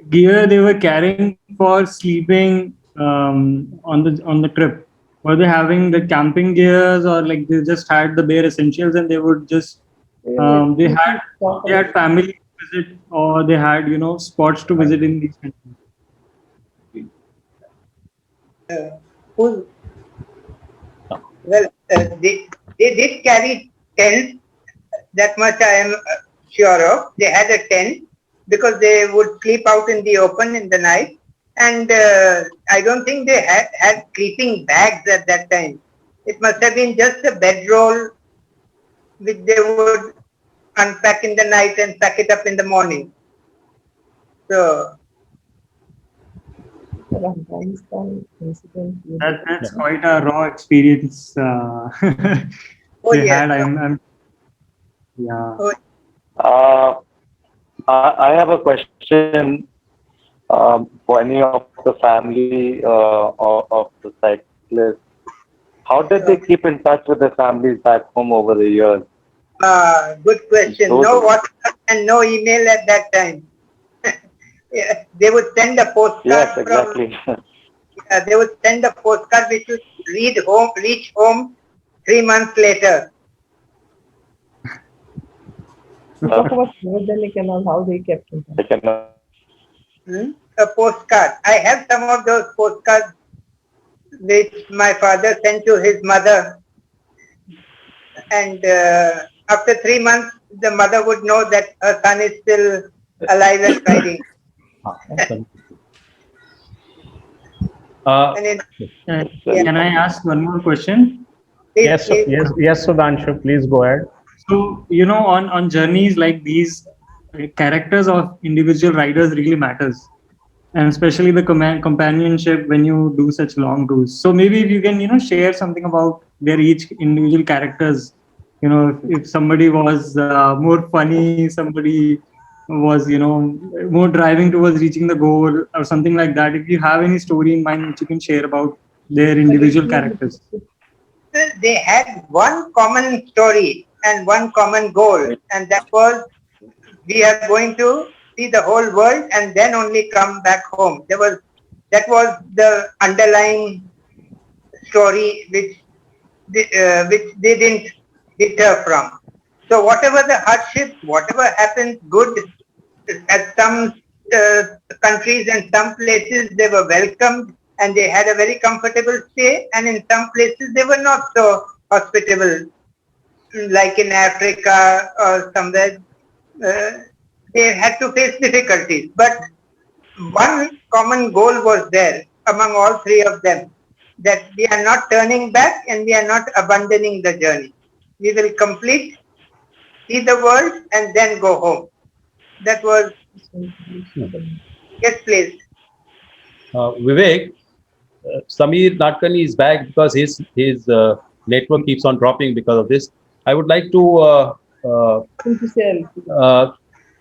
[SPEAKER 10] gear they were carrying for sleeping on the trip. Were they having the camping gears, or like they just had the bare essentials and they would just they had family to visit, or they had spots to visit in these countries?
[SPEAKER 4] who? Well, they did carry tents. That much I am sure of. They had a tent because they would sleep out in the open in the night. And I don't think they had sleeping bags at that time. It must have been just a bedroll which they would unpack in the night and pack it up in the morning. So,
[SPEAKER 3] Afghanistan incident.
[SPEAKER 10] That's quite a raw experience
[SPEAKER 4] oh
[SPEAKER 10] they
[SPEAKER 4] yes.
[SPEAKER 10] had. Yeah.
[SPEAKER 4] Oh,
[SPEAKER 11] I have a question for any of the family of the cyclists. How did they keep in touch with their families back home over the years?
[SPEAKER 4] good question. No WhatsApp and no email at that time. Yeah, they would send a postcard.
[SPEAKER 11] Yes, exactly.
[SPEAKER 4] They would send a postcard which would reach home 3 months later.
[SPEAKER 3] Talk about Navadalik and all, how they kept in touch.
[SPEAKER 4] A postcard. I have some of those postcards which my father sent to his mother. And after 3 months, the mother would know that her son is still alive and fighting.
[SPEAKER 10] Can I ask one more question?
[SPEAKER 1] Yes, Sudhanshu, please go ahead.
[SPEAKER 10] So, on journeys like these, characters of individual riders really matters, and especially the companionship when you do such long tours. So maybe if you can, share something about their each individual characters. If somebody was more funny, somebody was, more driving towards reaching the goal or something like that. If you have any story in mind which you can share about their individual characters.
[SPEAKER 4] They had one common story and one common goal, and that was we are going to see the whole world and then only come back home. That was the underlying story which they didn't deter from. So whatever the hardship, whatever happens good, at some countries and some places they were welcomed and they had a very comfortable stay, and in some places they were not so hospitable, like in Africa or somewhere. They had to face difficulties, but one common goal was there among all three of them, that we are not turning back and we are not abandoning the journey. We will complete, see the world, and then go home. That was, yes, please.
[SPEAKER 2] Vivek, Samir Natkani is back because his network keeps on dropping because of this. I would like to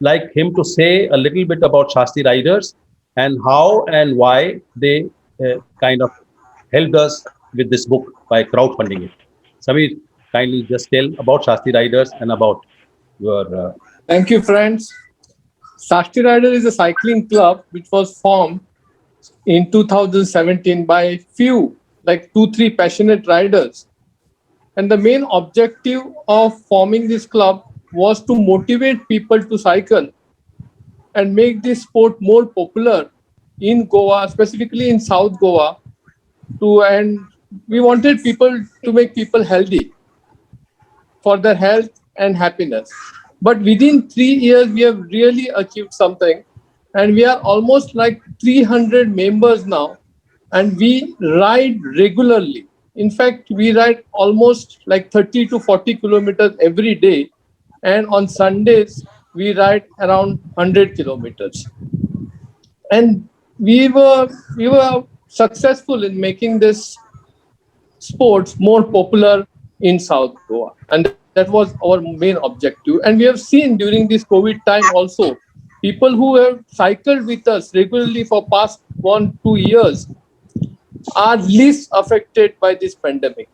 [SPEAKER 2] like him to say a little bit about Shasti Riders and how and why they kind of helped us with this book by crowdfunding it. Samir, kindly just tell about Shasti Riders and about your...
[SPEAKER 12] Thank you, friends. Shasti Rider is a cycling club which was formed in 2017 by few, like 2-3 passionate riders. And the main objective of forming this club was to motivate people to cycle and make this sport more popular in Goa, specifically in South Goa. And we wanted people to make people healthy for their health and happiness. But within 3 years, we have really achieved something. And we are almost like 300 members now. And we ride regularly. In fact, we ride almost like 30 to 40 kilometers every day. And on Sundays, we ride around 100 kilometers. And we were successful in making this sports more popular in South Goa. And that was our main objective. And we have seen during this COVID time also, people who have cycled with us regularly for past 1-2 years are least affected by this pandemic.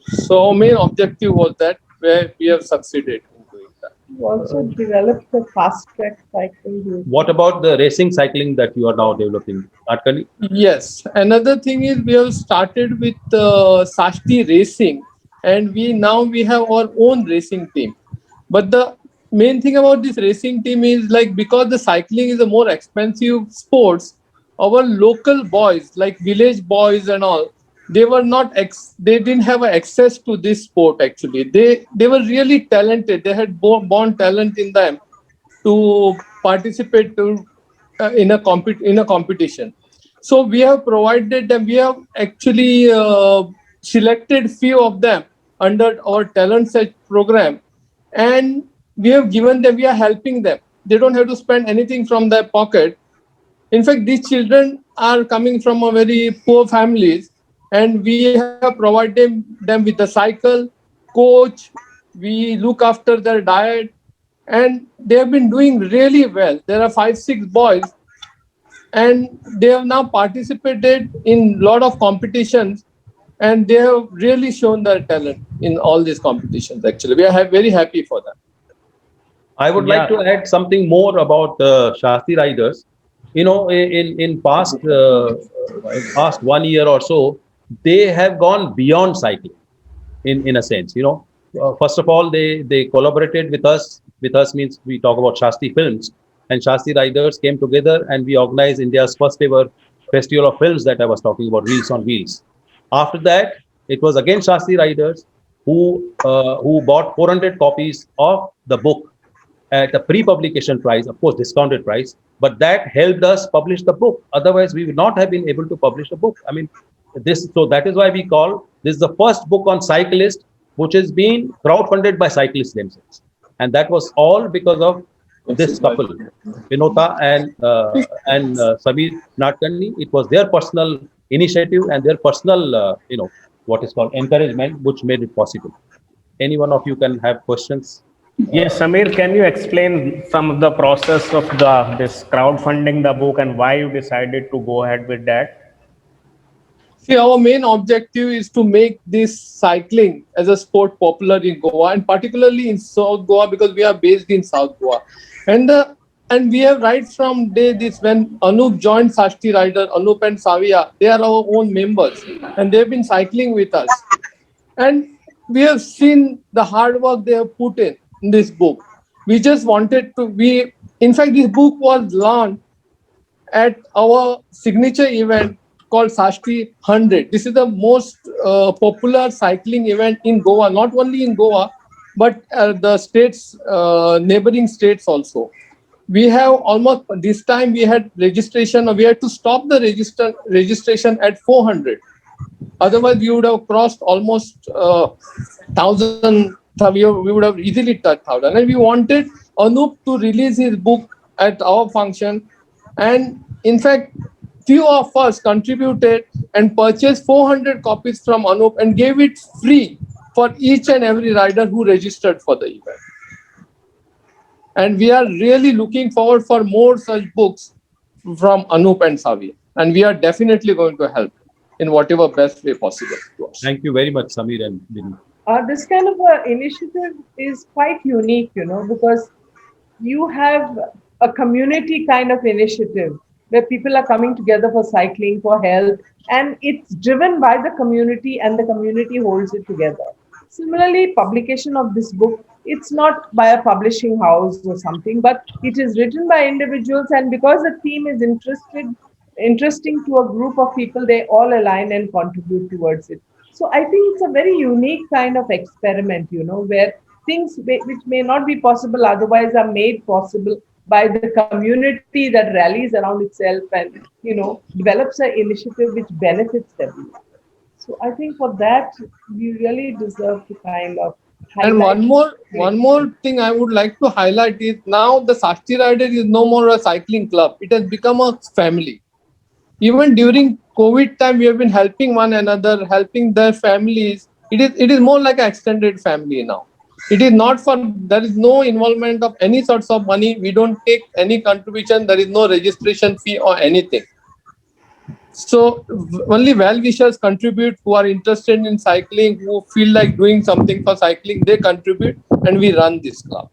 [SPEAKER 12] So our main objective was that, where we have succeeded in doing that.
[SPEAKER 3] You also developed the fast track cycling route.
[SPEAKER 2] What about the racing cycling that you are now developing? Atkani?
[SPEAKER 12] Yes. Another thing is we have started with Sashti Racing, and we have our own racing team. But the main thing about this racing team is, like, because the cycling is a more expensive sports, our local boys, like village boys and all, they were not they didn't have access to this sport. Actually, they were really talented. They had born talent in them to participate in a competition. So we have provided them. We have actually selected few of them under our talent search program, and we have given them. We are helping them. They don't have to spend anything from their pocket. In fact, these children are coming from a very poor families, and we have provided them with a cycle, coach. We look after their diet, and they have been doing really well. There are 5-6 boys, and they have now participated in a lot of competitions, and they have really shown their talent in all these competitions. Actually, we are very happy for them.
[SPEAKER 2] I would like to add something more about Shasti riders. You know, in past 1 year or so, they have gone beyond cycling, in a sense. You know, first of all, they collaborated with us. With us means we talk about Shasti Films, and Shasti riders came together, and we organized India's first ever festival of films that I was talking about, Reels on Wheels. After that, it was again Shasti riders who bought 400 copies of the book at a pre-publication price, of course, discounted price, but that helped us publish the book. Otherwise, we would not have been able to publish a book. I mean, so that is why we call this the first book on cyclists, which has been crowdfunded by cyclists themselves. And that was all because of this couple, Vinota and Samir Nadkarni. It was their personal initiative and their personal, what is called encouragement, which made it possible. Any one of you can have questions?
[SPEAKER 1] Yes, Samir, can you explain some of the process of this crowdfunding the book and why you decided to go ahead with that?
[SPEAKER 12] See, our main objective is to make this cycling as a sport popular in Goa, and particularly in South Goa, because we are based in South Goa. And we have right from when Anup joined Sashti Rider, Anup and Savia, they are our own members, and they've been cycling with us. And we have seen the hard work they have put in this book. We just wanted to in fact, this book was launched at our signature event called Sashti 100. This is the most popular cycling event in Goa, not only in Goa, but the states, neighboring states also. We have almost, this time we had registration, we had to stop the registration at 400. Otherwise, we would have crossed almost 1,000. We would have easily touched 1,000. And we wanted Anup to release his book at our function. And in fact, few of us contributed and purchased 400 copies from Anup and gave it free for each and every rider who registered for the event. And we are really looking forward for more such books from Anup and Savi. And we are definitely going to help in whatever best way possible to us.
[SPEAKER 2] Thank you very much, Samir and Vinny.
[SPEAKER 3] This kind of initiative is quite unique, because you have a community kind of initiative where people are coming together for cycling, for health, and it's driven by the community and the community holds it together. Similarly, publication of this book, it's not by a publishing house or something, but it is written by individuals, and because the theme is interesting to a group of people, they all align and contribute towards it. So I think it's a very unique kind of experiment, where things which may not be possible otherwise are made possible by the community that rallies around itself and, develops an initiative which benefits everyone. So I think for that, we really deserve to kind of
[SPEAKER 12] And
[SPEAKER 3] highlight.
[SPEAKER 12] one more thing I would like to highlight is now the Sakshi Rider is no more a cycling club. It has become a family. Even during COVID time, we have been helping one another, helping their families. It is more like an extended family now. It is not there is no involvement of any sorts of money. We don't take any contribution. There is no registration fee or anything. So only well-wishers contribute who are interested in cycling, who feel like doing something for cycling, they contribute and we run this club.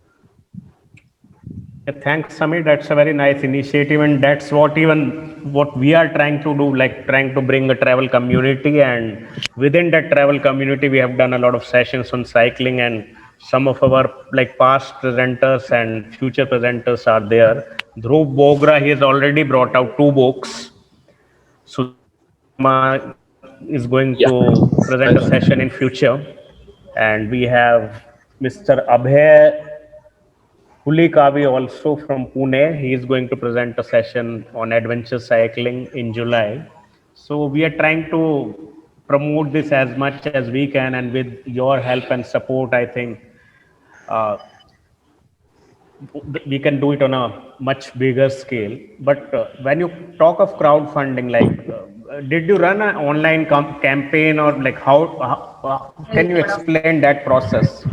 [SPEAKER 1] Thanks, Samir. That's a very nice initiative, and that's what we are trying to do, like trying to bring a travel community. And within that travel community, we have done a lot of sessions on cycling, and some of our like past presenters and future presenters are there. Dhruv Bogra, he has already brought out 2 books. Sudhima is going to present a session in future, and we have Mr. Abhay Hulikavi also from Pune. He is going to present a session on adventure cycling in July. So we are trying to promote this as much as we can, and with your help and support, I think we can do it on a much bigger scale. But when you talk of crowdfunding, did you run an online campaign, or like how can you explain that process?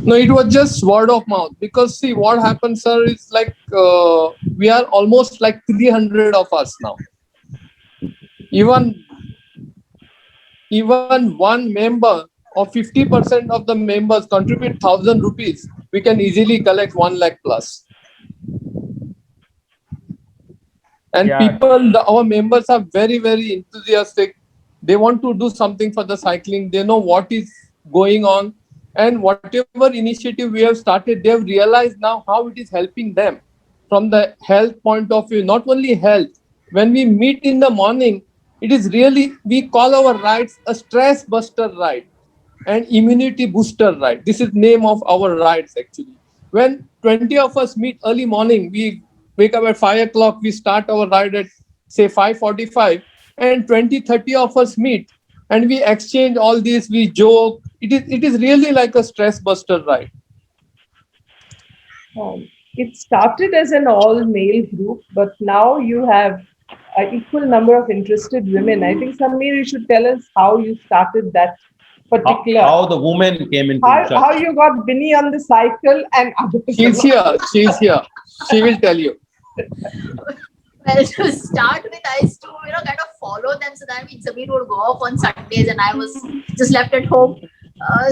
[SPEAKER 12] No, it was just word of mouth, because see what happens, sir, is like we are almost like 300 of us now. Even one member or 50% of the members contribute 1,000 rupees, we can easily collect 1 lakh plus. And people, our members are very, very enthusiastic. They want to do something for the cycling. They know what is going on. And whatever initiative we have started, they have realized now how it is helping them from the health point of view. Not only health, when we meet in the morning, it is really, we call our rides a stress buster ride and immunity booster ride. This is name of our rides actually. When 20 of us meet early morning, we wake up at 5 o'clock, we start our ride at say 5:45, and 20-30 of us meet and we exchange all this, we joke. It is really like a stress buster ride.
[SPEAKER 3] It started as an all-male group, but now you have an equal number of interested women. I think, Samir, you should tell us how you started that particular.
[SPEAKER 2] How the woman came into
[SPEAKER 3] how you got Binny on the cycle and others.
[SPEAKER 12] She's here. She will tell you.
[SPEAKER 13] Well, to start with, I used to, kind of follow them. So that means Samir would go off on Sundays and I was just left at home.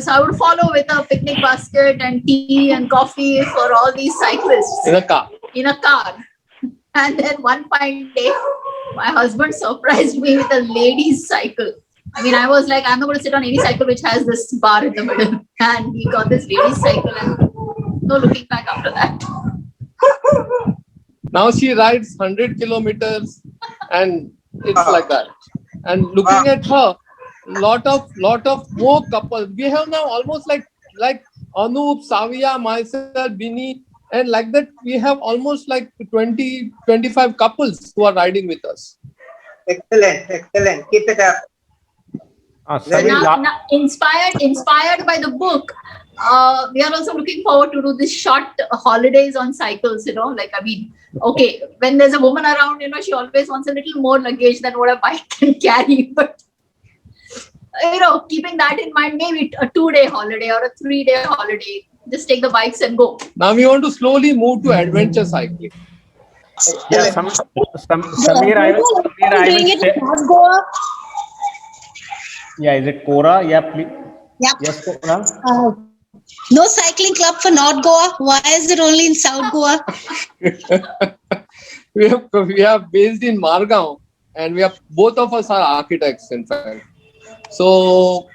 [SPEAKER 13] So I would follow with a picnic basket and tea and coffee for all these cyclists.
[SPEAKER 12] In a car.
[SPEAKER 13] And then one fine day, my husband surprised me with a ladies' cycle. I mean, I was like, I'm not going to sit on any cycle which has this bar in the middle. And he got this ladies' cycle and no looking back after that.
[SPEAKER 12] Now she rides 100 kilometers and it's like that. And looking at her, lot of more couples. We have now almost like Anup, Savia, myself, Binny, and like that we have almost like 20-25 couples who are riding with us.
[SPEAKER 4] Excellent. Keep it up.
[SPEAKER 13] Now, inspired by the book, we are also looking forward to do this short holidays on cycles, okay, when there's a woman around, she always wants a little more luggage than what a bike can carry. But, keeping that in mind, maybe a 2-day holiday or a 3-day holiday, just take the bikes and go.
[SPEAKER 12] Now we want to slowly move to adventure cycling.
[SPEAKER 1] Yeah, Samir, I will say. Yeah, is it Kora? Yeah, please.
[SPEAKER 14] Yep.
[SPEAKER 1] Yes, Kora.
[SPEAKER 14] No cycling club for North Goa. Why is it only in South Goa?
[SPEAKER 12] we are based in Margao, and both of us are architects, in fact. So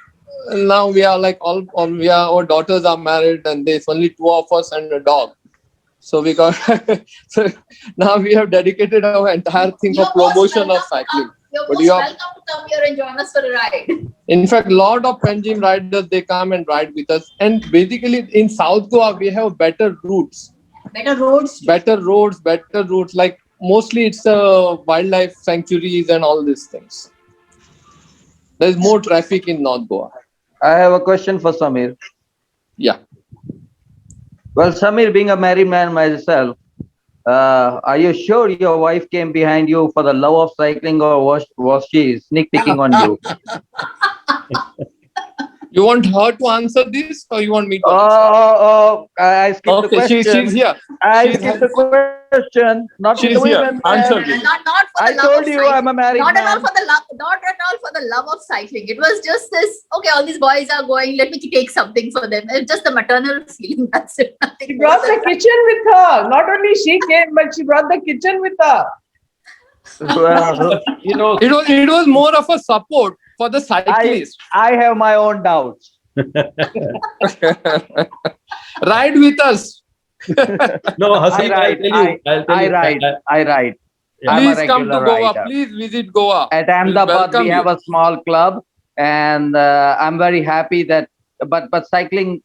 [SPEAKER 12] now we are like our daughters are married, and there's only 2 of us and a dog. So so now we have dedicated our entire thing for promotion of cycling.
[SPEAKER 13] You're most welcome to come here and join us for a ride.
[SPEAKER 12] In fact, a lot of Panjim riders, they come and ride with us. And basically in South Goa, we have better routes.
[SPEAKER 13] better roads.
[SPEAKER 12] better roads, better routes. Like mostly it's wildlife sanctuaries and all these things. There's more traffic in North Goa.
[SPEAKER 5] I have a question for Samir.
[SPEAKER 12] Yeah.
[SPEAKER 5] Well, Samir, being a married man myself, are you sure your wife came behind you for the love of cycling, or was she sneak peeking on you?
[SPEAKER 12] You want her to answer this, or you want me to answer?
[SPEAKER 5] I skipped the
[SPEAKER 12] Okay,
[SPEAKER 5] question.
[SPEAKER 12] she's here.
[SPEAKER 5] I
[SPEAKER 12] She's
[SPEAKER 5] skipped the question. Not
[SPEAKER 12] She's
[SPEAKER 5] the
[SPEAKER 12] here.
[SPEAKER 5] women.
[SPEAKER 12] Answer me.
[SPEAKER 13] Not for the
[SPEAKER 5] I
[SPEAKER 13] love
[SPEAKER 5] told
[SPEAKER 13] of
[SPEAKER 5] you
[SPEAKER 13] cycling.
[SPEAKER 5] I'm a married
[SPEAKER 13] Not at all
[SPEAKER 5] man.
[SPEAKER 13] for the love. Not at all for the love of cycling. It was just this. Okay, all these boys are going. Let me take something for them. It's just the maternal feeling. That's it. Nothing
[SPEAKER 3] She
[SPEAKER 13] more
[SPEAKER 3] brought
[SPEAKER 13] than
[SPEAKER 3] the kitchen with her. Not only she came, but she brought the kitchen with her.
[SPEAKER 5] Well, you know,
[SPEAKER 12] It was more of a support for the cyclist.
[SPEAKER 5] I have my own doubts.
[SPEAKER 12] Ride with us.
[SPEAKER 2] No,
[SPEAKER 5] I
[SPEAKER 2] Hasib,
[SPEAKER 5] ride.
[SPEAKER 2] I'll tell
[SPEAKER 5] I
[SPEAKER 2] you.
[SPEAKER 5] ride. I'm a
[SPEAKER 12] Please come to
[SPEAKER 5] regular
[SPEAKER 12] Goa.
[SPEAKER 5] rider.
[SPEAKER 12] Please visit Goa.
[SPEAKER 5] At
[SPEAKER 12] We'll
[SPEAKER 5] Ahmedabad,
[SPEAKER 12] welcome
[SPEAKER 5] we have
[SPEAKER 12] you.
[SPEAKER 5] a small club, and I'm very happy that. But cycling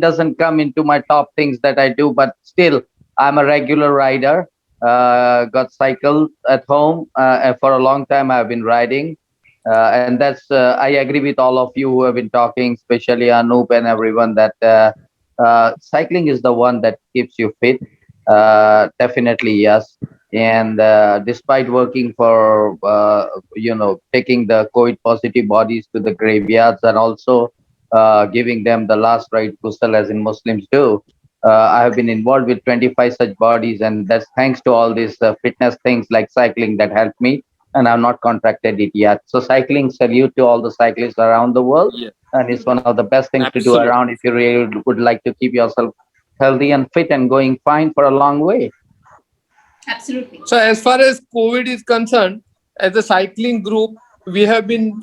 [SPEAKER 5] doesn't come into my top things that I do. But still, I'm a regular rider. Got cycled at home for a long time. I've been riding, and that's. I agree with all of you who have been talking, especially Anup and everyone, that cycling is the one that keeps you fit. Definitely, yes. And despite working for taking the COVID positive bodies to the graveyards, and also giving them the last rite ghusl as in Muslims do, I have been involved with 25 such bodies, and that's thanks to all these fitness things like cycling that helped me, and I've not contracted it yet. So cycling, salute to all the cyclists around the world.
[SPEAKER 12] Yeah.
[SPEAKER 5] And it's one of the best things to do
[SPEAKER 12] Absolutely.
[SPEAKER 5] around if you really would like to keep yourself healthy and fit and going fine for a long way.
[SPEAKER 13] absolutely.
[SPEAKER 12] So as far as COVID is concerned, as a cycling group, we have been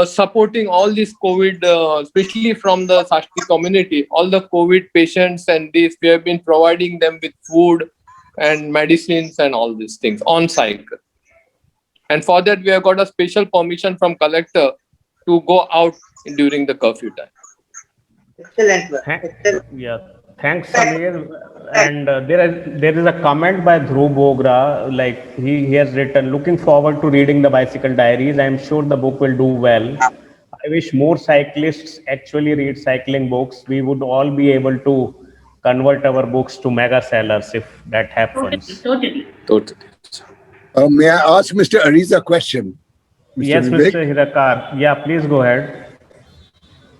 [SPEAKER 12] supporting all this COVID, especially from the Sashti community, all the COVID patients, and this we have been providing them with food and medicines and all these things on cycle. And for that, we have got a special permission from collector to go out during the curfew time.
[SPEAKER 4] Excellent work. Excellent.
[SPEAKER 1] Yeah, thanks, Samir. And there is a comment by Dhruv Bogra. Like he has written, looking forward to reading the Bicycle Diaries. I am sure the book will do well. I wish more cyclists actually read cycling books. We would all be able to convert our books to mega sellers if that happens.
[SPEAKER 13] Totally.
[SPEAKER 9] May I ask Mr. Ariza a question? Mr.
[SPEAKER 1] Yes,
[SPEAKER 9] Vivek?
[SPEAKER 1] Mr. Hirakar. Yeah, please go ahead.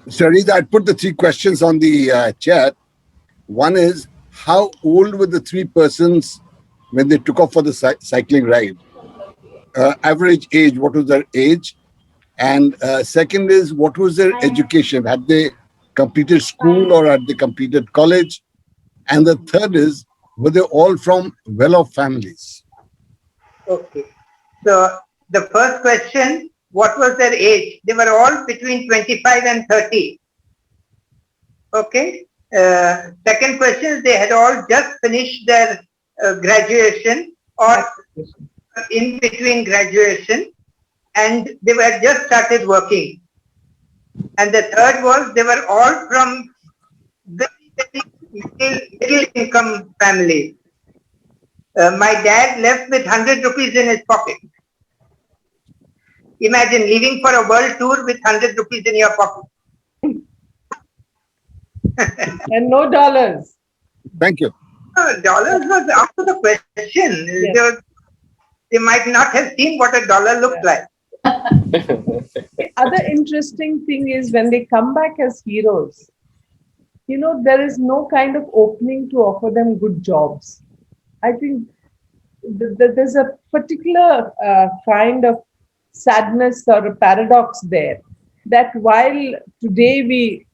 [SPEAKER 9] Mr. Ariza, I put the 3 questions on the chat. One is, how old were the 3 persons when they took off for the cycling ride? Average age, what was their age? And second is, what was their education? Had they completed school or had they completed college? And the third is, were they all from well-off families?
[SPEAKER 4] Okay. So the first question, what was their age? They were all between 25 and 30. Okay. Second question is, they had all just finished their graduation or in between graduation, and they were just started working. And the third was, they were all from middle income families. My dad left with 100 rupees in his pocket. Imagine leaving for a world tour with 100 rupees in your pocket.
[SPEAKER 3] And no dollars.
[SPEAKER 9] Thank you.
[SPEAKER 4] Dollars was after the question.
[SPEAKER 3] Yes.
[SPEAKER 4] They might not have seen what a dollar looked like.
[SPEAKER 3] The other interesting thing is when they come back as heroes, there is no kind of opening to offer them good jobs. I think there's a particular kind of sadness or a paradox there, that while today we,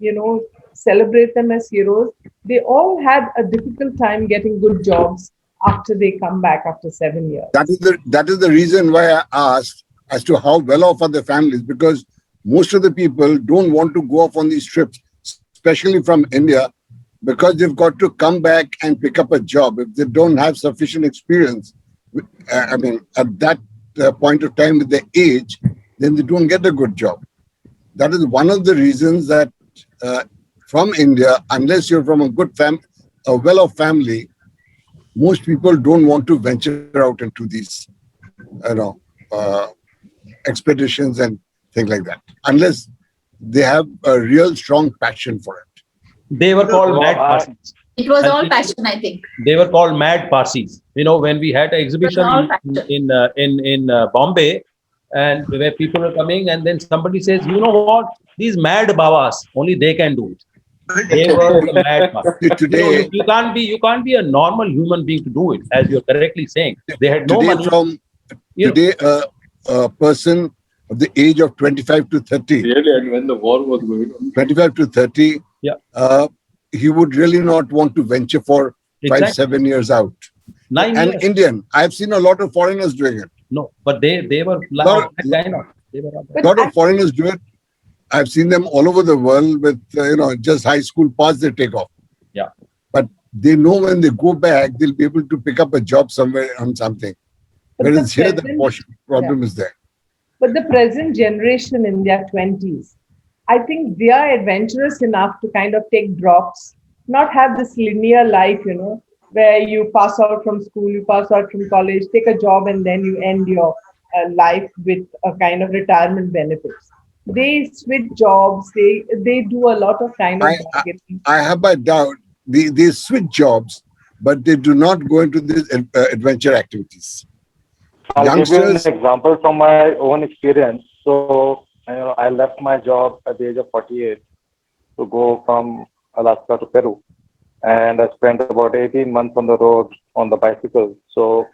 [SPEAKER 3] celebrate them as heroes, they all had a difficult time getting good jobs after they come back after 7 years.
[SPEAKER 9] That is the reason why I asked as to how well off are the families, because most of the people don't want to go off on these trips, especially from India, because they've got to come back and pick up a job. If they don't have sufficient experience, at that point of time with their age, then they don't get a good job. That is one of the reasons that from India, unless you're from a good a well-off family, most people don't want to venture out into these, expeditions and things like that, unless they have a real strong passion for it.
[SPEAKER 2] They were called mad Parsis.
[SPEAKER 13] It was
[SPEAKER 2] And
[SPEAKER 13] all
[SPEAKER 2] it-
[SPEAKER 13] passion, I think.
[SPEAKER 2] They were called mad Parsis. When we had an exhibition
[SPEAKER 13] all
[SPEAKER 2] in Bombay, and where people were coming, and then somebody says, you know what? These mad Babas, only they can do it. They were the mad Parsis.
[SPEAKER 9] Today,
[SPEAKER 2] You can't be a normal human being to do it, as you're correctly saying. They had no
[SPEAKER 9] today
[SPEAKER 2] money.
[SPEAKER 9] today, a person of the age of 25 to 30,
[SPEAKER 12] Really, and when the war was going on.
[SPEAKER 9] 25 to 30, he would really not want to venture for
[SPEAKER 2] Exactly.
[SPEAKER 9] 5-7 years out.
[SPEAKER 2] 9
[SPEAKER 9] And
[SPEAKER 2] years.
[SPEAKER 9] Indian, I've seen a lot of foreigners doing it.
[SPEAKER 2] No, but they were like
[SPEAKER 9] Lot-
[SPEAKER 2] that kind of. They were
[SPEAKER 9] A lot of foreigners do it. I've seen them all over the world with, just high school pass they take off.
[SPEAKER 2] Yeah.
[SPEAKER 9] But they know when they go back, they'll be able to pick up a job somewhere on something. Whereas here, the problem is there.
[SPEAKER 3] But the present generation in their 20s, I think they are adventurous enough to kind of take drops, not have this linear life, where you pass out from school, you pass out from college, take a job, and then you end your life with a kind of retirement benefits. They switch jobs, they do a lot of kind of bargaining.
[SPEAKER 9] I have my doubt. They switch jobs, but they do not go into these adventure activities.
[SPEAKER 11] I'll give you an
[SPEAKER 9] Youngsters,
[SPEAKER 11] example from my own experience. So, I left my job at the age of 48 to go from Alaska to Peru. And I spent about 18 months on the road on the bicycle. So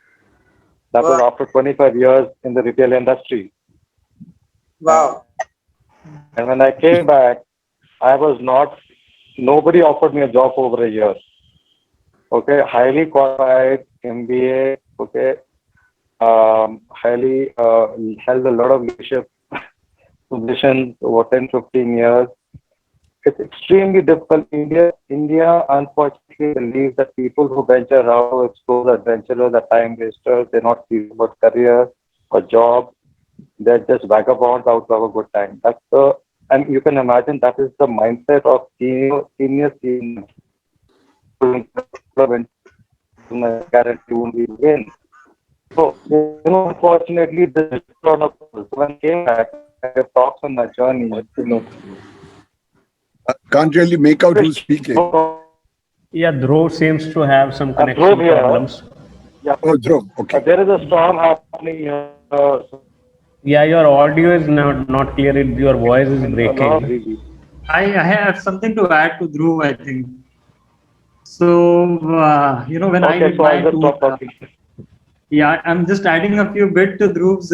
[SPEAKER 11] that was after 25 years in the retail industry.
[SPEAKER 4] Wow.
[SPEAKER 11] And when I came back, nobody offered me a job for over a year. Okay, highly qualified, MBA, okay, highly held a lot of leadership positions over 10, 15 years. It's extremely difficult. India, unfortunately, believes that people who venture out to explore adventurers are time wasters. They're not serious about career or job. They're just vagabonds out to have a good time. And you can imagine that is the mindset of senior. I guarantee won't be win. So, unfortunately, this is when I came back, I have talks on my journey.
[SPEAKER 9] can't really make out who's speaking.
[SPEAKER 1] Yeah, Dhruv seems to have some connection
[SPEAKER 11] Dhruv here.
[SPEAKER 1] problems.
[SPEAKER 11] Yeah.
[SPEAKER 9] Oh, Dhruv, okay.
[SPEAKER 11] There is a storm happening here.
[SPEAKER 1] Yeah, your audio is not clear. Your voice is breaking.
[SPEAKER 10] I have something to add to Dhruv, I think. So, when I did my tour, I'm just adding a few bit to Dhruv's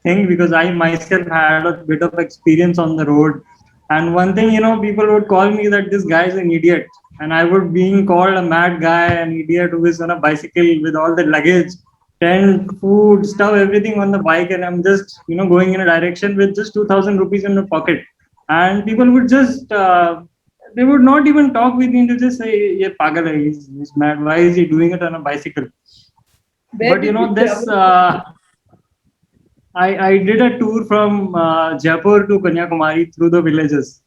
[SPEAKER 10] thing because I myself had a bit of experience on the road. And one thing, people would call me that this guy is an idiot. And I would being called a mad guy, an idiot who is on a bicycle with all the luggage, tent, food, stuff, everything on the bike. And I'm just, going in a direction with just 2,000 rupees in the pocket. And people would just, they would not even talk with me to just say, yeah, pagal hai, he's mad. Why is he doing it on a bicycle?
[SPEAKER 3] Where
[SPEAKER 10] But
[SPEAKER 3] did you
[SPEAKER 10] this,
[SPEAKER 3] travel?
[SPEAKER 10] I did a tour from Jaipur to Kanyakumari through the villages.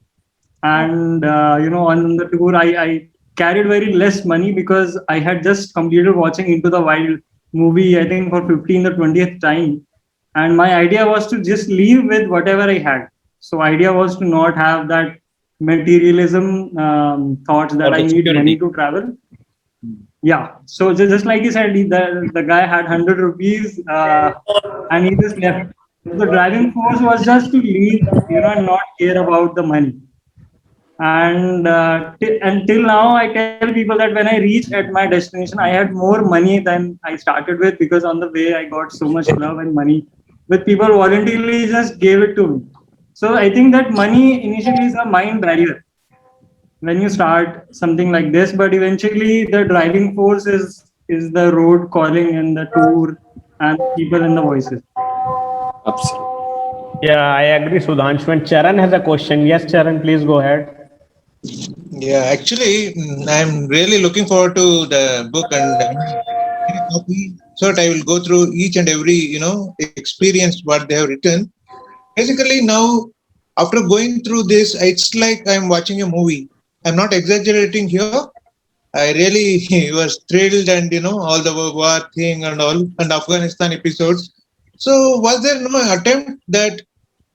[SPEAKER 10] And, on the tour, I carried very less money because I had just completed watching Into the Wild movie, I think for 15th or 20th time. And my idea was to just leave with whatever I had. So idea was to not have that materialism thoughts that I need money to travel. Yeah. So just like you said, the guy had 100 rupees and he just left. The driving force was just to leave, and not care about the money. And until now, I tell people that when I reached at my destination, I had more money than I started with because on the way I got so much love and money. But people voluntarily just gave it to me. So I think that money initially is a mind barrier when you start something like this, but eventually the driving force is the road calling and the tour and people and the voices.
[SPEAKER 12] Absolutely.
[SPEAKER 1] Yeah, I agree, Sudhanshu. And Charan has a question. Yes, Charan, please go ahead.
[SPEAKER 8] Yeah, actually, I'm really looking forward to the book and get a copy so that I will go through each and every, experience what they have written. Basically, now, after going through this, it's like I'm watching a movie. I'm not exaggerating here. I really was thrilled, and all the war thing and all, and Afghanistan episodes. So, was there no attempt that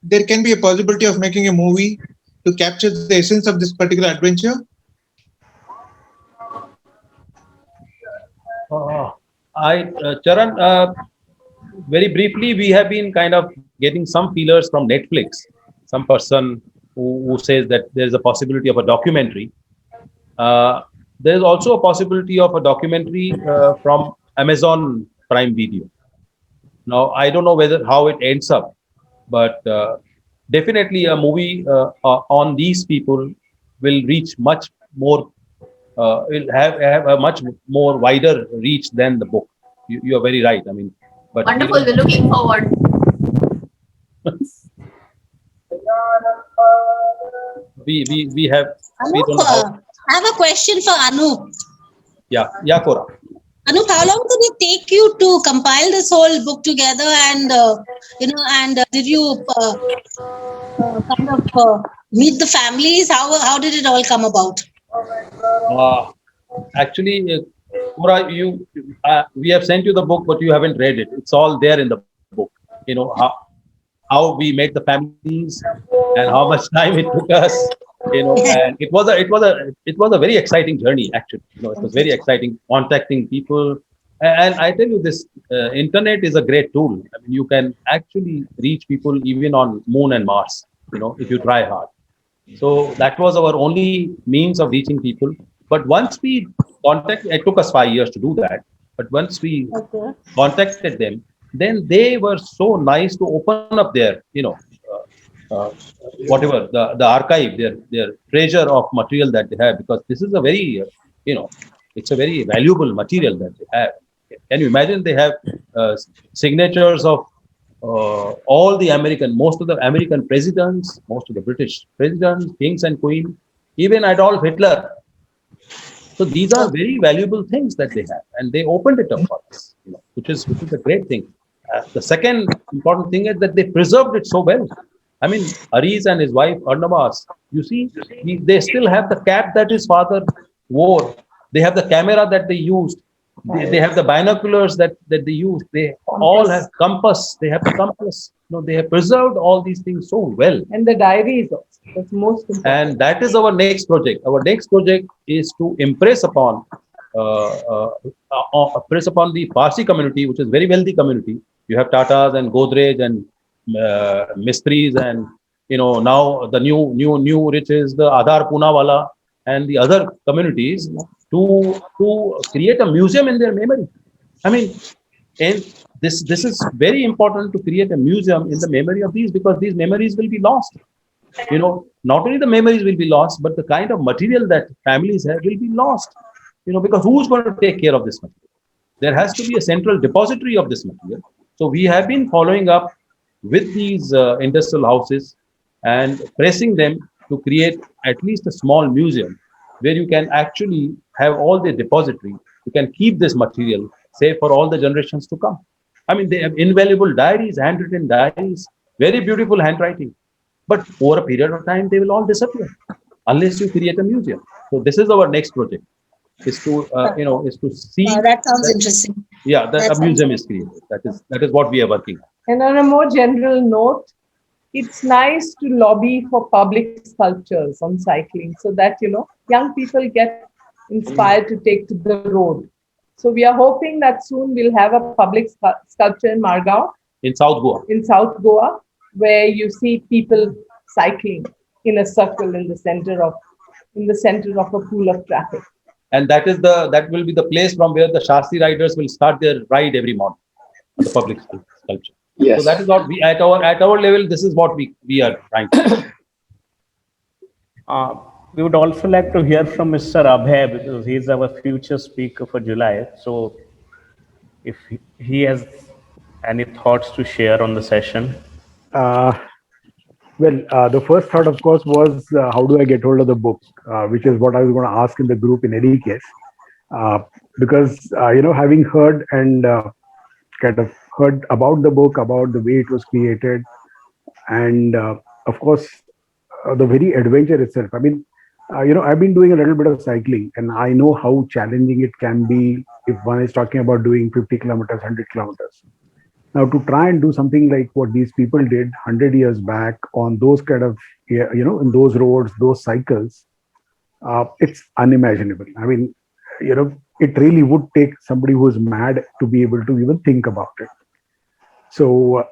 [SPEAKER 8] there can be a possibility of making a movie to capture the essence of this particular adventure?
[SPEAKER 2] Charan, very briefly, we have been kind of getting some feelers from Netflix. Some person who says that there is a possibility of a documentary. There is also a possibility of a documentary from Amazon Prime Video. Now, I don't know how it ends up, but definitely a movie on these people will reach much more. Will have a much more wider reach than the book. You are very right. I mean, but
[SPEAKER 13] Wonderful. We're looking forward.
[SPEAKER 2] we have. We don't know how.
[SPEAKER 14] I have a question for Anup.
[SPEAKER 2] Yeah, Cora.
[SPEAKER 14] Anup, how long did it take you to compile this whole book together, and did you kind of meet the families? How did it all come about?
[SPEAKER 2] Actually, Cora, we have sent you the book, but you haven't read it. It's all there in the book. How we met the families and how much time it took us. And it was a very exciting journey. Actually, it was very exciting contacting people. And I tell you, this internet is a great tool. I mean, you can actually reach people even on Moon and Mars. If you try hard. So that was our only means of reaching people. But once we it took us 5 years to do that. But once we contacted them, then they were so nice to open up their, whatever the archive, their treasure of material that they have, because this is a very, it's a very valuable material that they have. Can you imagine? They have signatures of most of the American presidents, most of the British presidents, kings and queens, even Adolf Hitler. So these are very valuable things that they have, and they opened it up for us, which is a great thing. The second important thing is that they preserved it so well. I mean, Aris and his wife Arnabas, you see, they still have the cap that his father wore. They have the camera that they used. They have the binoculars that they use. They all have compass. They have the compass. They have preserved all these things so well.
[SPEAKER 3] And the diaries also. That's most important.
[SPEAKER 2] And that is our next project. Our next project is to impress upon the Parsi community, which is very wealthy community. You have Tatas and Godrej and Mistris, and now the new rich is the Aadhar Poonawala and the other communities to create a museum in their memory. I mean, and this is very important to create a museum in the memory of these, because these memories will be lost. Not only the memories will be lost, but the kind of material that families have will be lost. Because who's going to take care of this material? There has to be a central depository of this material. So we have been following up with these industrial houses and pressing them to create at least a small museum where you can actually have all the depository. You can keep this material, say, for all the generations to come. I mean, they have invaluable diaries, handwritten diaries, very beautiful handwriting. But over a period of time, they will all disappear unless you create a museum. So this is our next project: is to see.
[SPEAKER 14] That sounds interesting.
[SPEAKER 2] Yeah, that a museum is created. That is what we are working on.
[SPEAKER 3] And on a more general note, it's nice to lobby for public sculptures on cycling, so that young people get inspired to take to the road. So we are hoping that soon we'll have a public sculpture in Margao,
[SPEAKER 2] in South Goa.
[SPEAKER 3] In South Goa, where you see people cycling in a circle in the center of a pool of traffic.
[SPEAKER 2] And that will be the place from where the Shastri riders will start their ride every morning, the public sculpture.
[SPEAKER 15] Yes.
[SPEAKER 2] So that is what we at our level. This is what we are trying to do.
[SPEAKER 1] We would also like to hear from Mr. Abhay, because he is our future speaker for July. So if he has any thoughts to share on the session.
[SPEAKER 15] The first thought, of course, was how do I get hold of the book, which is what I was going to ask in the group in any case. Because, having heard and kind of heard about the book, about the way it was created, and of course, the very adventure itself. I mean, I've been doing a little bit of cycling, and I know how challenging it can be if one is talking about doing 50 kilometers, 100 kilometers. Now, to try and do something like what these people did 100 years back on those kind of, in those roads, those cycles, it's unimaginable. I mean, it really would take somebody who is mad to be able to even think about it. So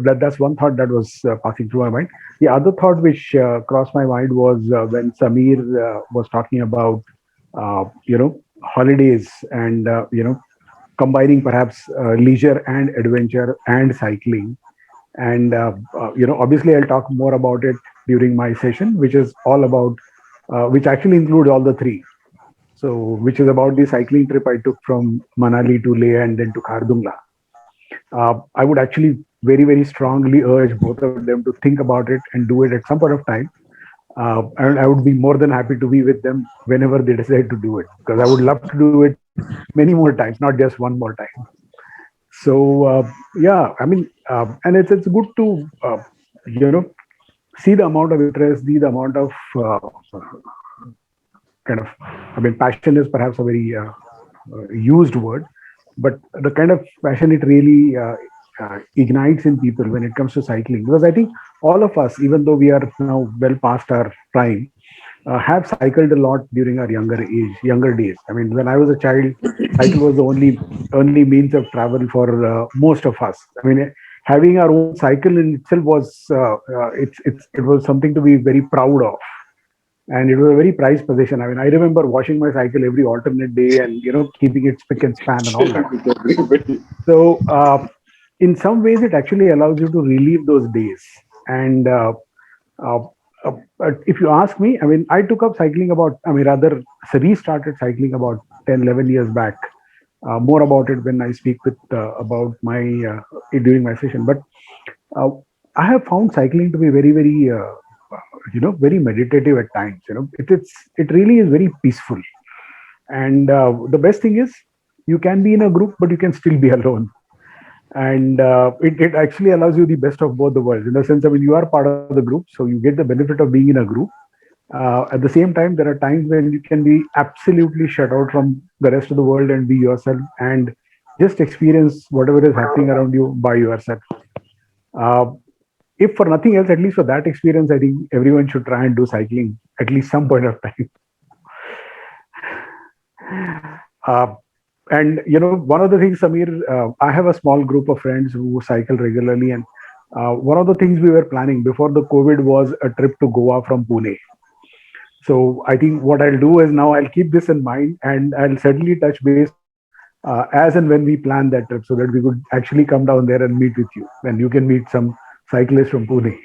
[SPEAKER 15] that's one thought that was passing through my mind. The other thought which crossed my mind was when Samir was talking about, holidays and, combining perhaps leisure and adventure and cycling. And, obviously I'll talk more about it during my session, which is all about, which actually includes all the three. So, which is about the cycling trip I took from Manali to Leh and then to Khardungla. I would actually very, very strongly urge both of them to think about it and do it at some point of time. And I would be more than happy to be with them whenever they decide to do it, because I would love to do it many more times, not just one more time. So, yeah, I mean, and it's good to, see the amount of interest, see the amount of passion is perhaps a very used word, but the kind of passion it really ignites in people when it comes to cycling. Because I think all of us, even though we are now well past our prime, have cycled a lot during our younger days. I mean, when I was a child, cycle was the only means of travel for most of us. I mean, having our own cycle in itself was it was something to be very proud of. And it was a very prized possession. I mean, I remember washing my cycle every alternate day and, keeping it spick and span and all that. So, in some ways, it actually allows you to relive those days. And if you ask me, I mean, I took up cycling restarted cycling about 10, 11 years back. More about it when I speak about my, during my session. But I have found cycling to be very, very, very meditative at times. It really is very peaceful. And the best thing is you can be in a group, but you can still be alone. And it actually allows you the best of both the worlds, in the sense, I mean, you are part of the group, so you get the benefit of being in a group. At the same time, there are times when you can be absolutely shut out from the rest of the world and be yourself and just experience whatever is happening around you by yourself. If for nothing else, at least for that experience, I think everyone should try and do cycling at least some point of time. And, one of the things, Samir, I have a small group of friends who cycle regularly. And one of the things we were planning before the COVID was a trip to Goa from Pune. So I think what I'll do is now I'll keep this in mind, and I'll certainly touch base as and when we plan that trip, so that we could actually come down there and meet with you, and you can meet some cyclists from Pune.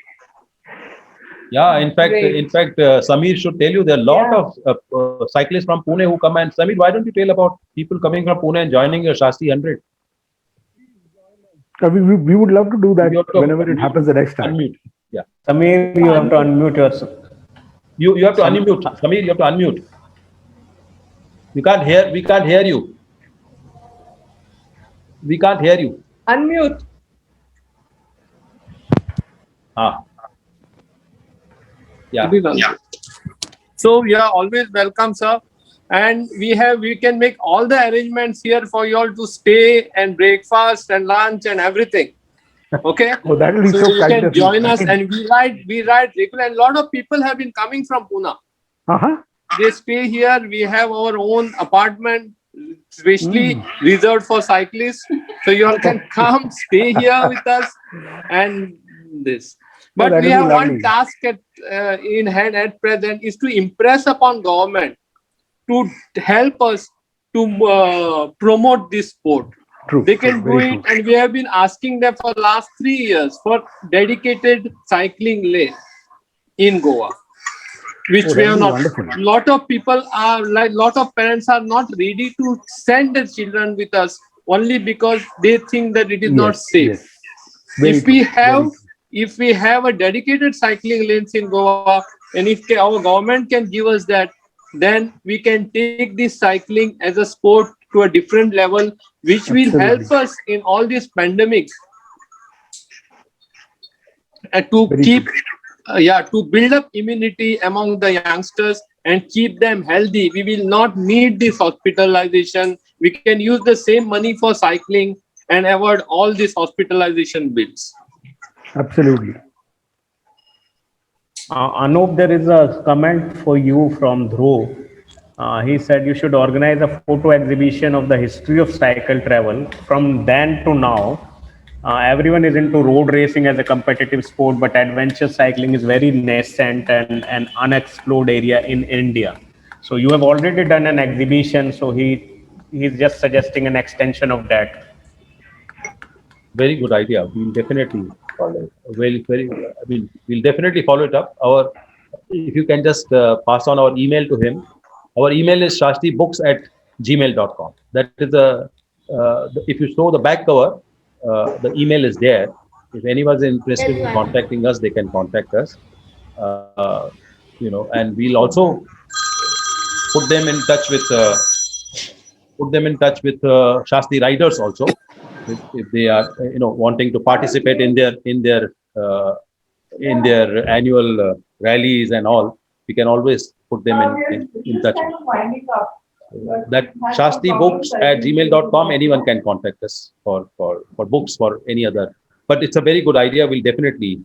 [SPEAKER 2] Yeah, in fact, Samir should tell you there are a lot of cyclists from Pune who come. And Samir, why don't you tell about people coming from Pune and joining your Shasti 100?
[SPEAKER 15] We would love to do that whenever it happens the next time.
[SPEAKER 2] Unmute. Yeah.
[SPEAKER 1] Samir, you have to unmute yourself.
[SPEAKER 2] You have to unmute. Samir, you have to unmute. We can't hear you. We can't hear you.
[SPEAKER 3] Unmute.
[SPEAKER 2] Yeah.
[SPEAKER 12] So you are always welcome, sir. And we can make all the arrangements here for you all to stay and breakfast and lunch and everything. Okay.
[SPEAKER 15] Oh, that will be
[SPEAKER 12] so
[SPEAKER 15] so
[SPEAKER 12] you
[SPEAKER 15] kind
[SPEAKER 12] can
[SPEAKER 15] of you.
[SPEAKER 12] join us, and we ride regular. And a lot of people have been coming from Pune. They stay here. We have our own apartment, especially reserved for cyclists. So you all can come, stay here with us, and this. But we have one task in hand at present, is to impress upon government to help us to promote this sport.
[SPEAKER 15] True.
[SPEAKER 12] They can do it, and we have been asking them for the last 3 years for dedicated cycling lane in Goa, which we have not. Lot of people are lot of parents are not ready to send their children with us only because they think that it is not safe. If we have a dedicated cycling lanes in Goa, and if our government can give us that, then we can take this cycling as a sport to a different level, which will help us in all these pandemics to keep to build up immunity among the youngsters and keep them healthy. We will not need this hospitalization. We can use the same money for cycling and avoid all these hospitalization bills.
[SPEAKER 15] Absolutely.
[SPEAKER 1] Anup, there is a comment for you from Dhruv. He said you should organize a photo exhibition of the history of cycle travel from then to now. Everyone is into road racing as a competitive sport, but adventure cycling is very nascent and an unexplored area in India. So you have already done an exhibition, so he's just suggesting an extension of that.
[SPEAKER 2] Very good idea. We'll definitely follow. We'll definitely follow it up. If you can just pass on our email to him. Our email is shastibooks@gmail.com. That is if you show the back cover, the email is there. If anyone's interested in contacting us, they can contact us. And we'll also put them in touch with Shasti riders also, if they are wanting to participate in their annual rallies and all. We can always put them in touch. That shastibooks@gmail.com. Anyone can contact us for books, for any other. But it's a very good idea. We'll definitely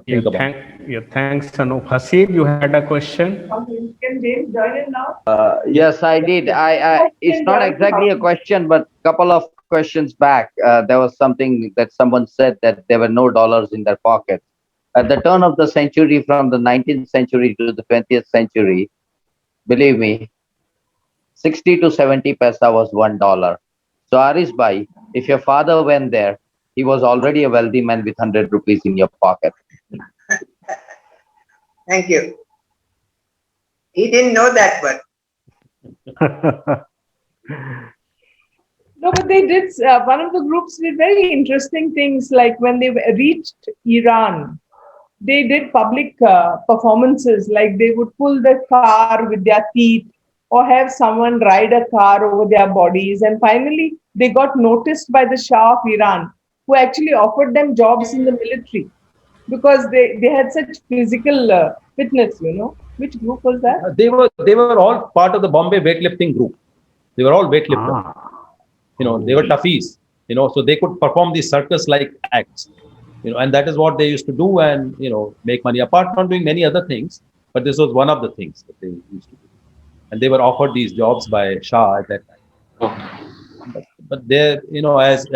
[SPEAKER 2] think about it.
[SPEAKER 1] Thanks, Anup. Hasib, you had a question?
[SPEAKER 3] Can James join in now?
[SPEAKER 5] Yes, I did. It's not exactly a question, but a couple of questions back, there was something that someone said that there were no dollars in their pocket. At the turn of the century, from the 19th century to the 20th century, believe me, 60 to 70 paisa was $1. So Aris Bhai, if your father went there, he was already a wealthy man with 100 rupees in your pocket.
[SPEAKER 4] Thank you. He didn't know that, but
[SPEAKER 3] no, but they did. One of the groups did very interesting things, like when they reached Iran, they did public performances, like they would pull the car with their teeth or have someone ride a car over their bodies. And finally, they got noticed by the Shah of Iran, who actually offered them jobs in the military because they had such physical fitness, Which group was that?
[SPEAKER 2] They were all part of the Bombay weightlifting group. They were all weightlifters. They were toughies, so they could perform these circus-like acts. And that is what they used to do and, make money, apart from doing many other things. But this was one of the things that they used to do. And they were offered these jobs by Shah at that time. But they, as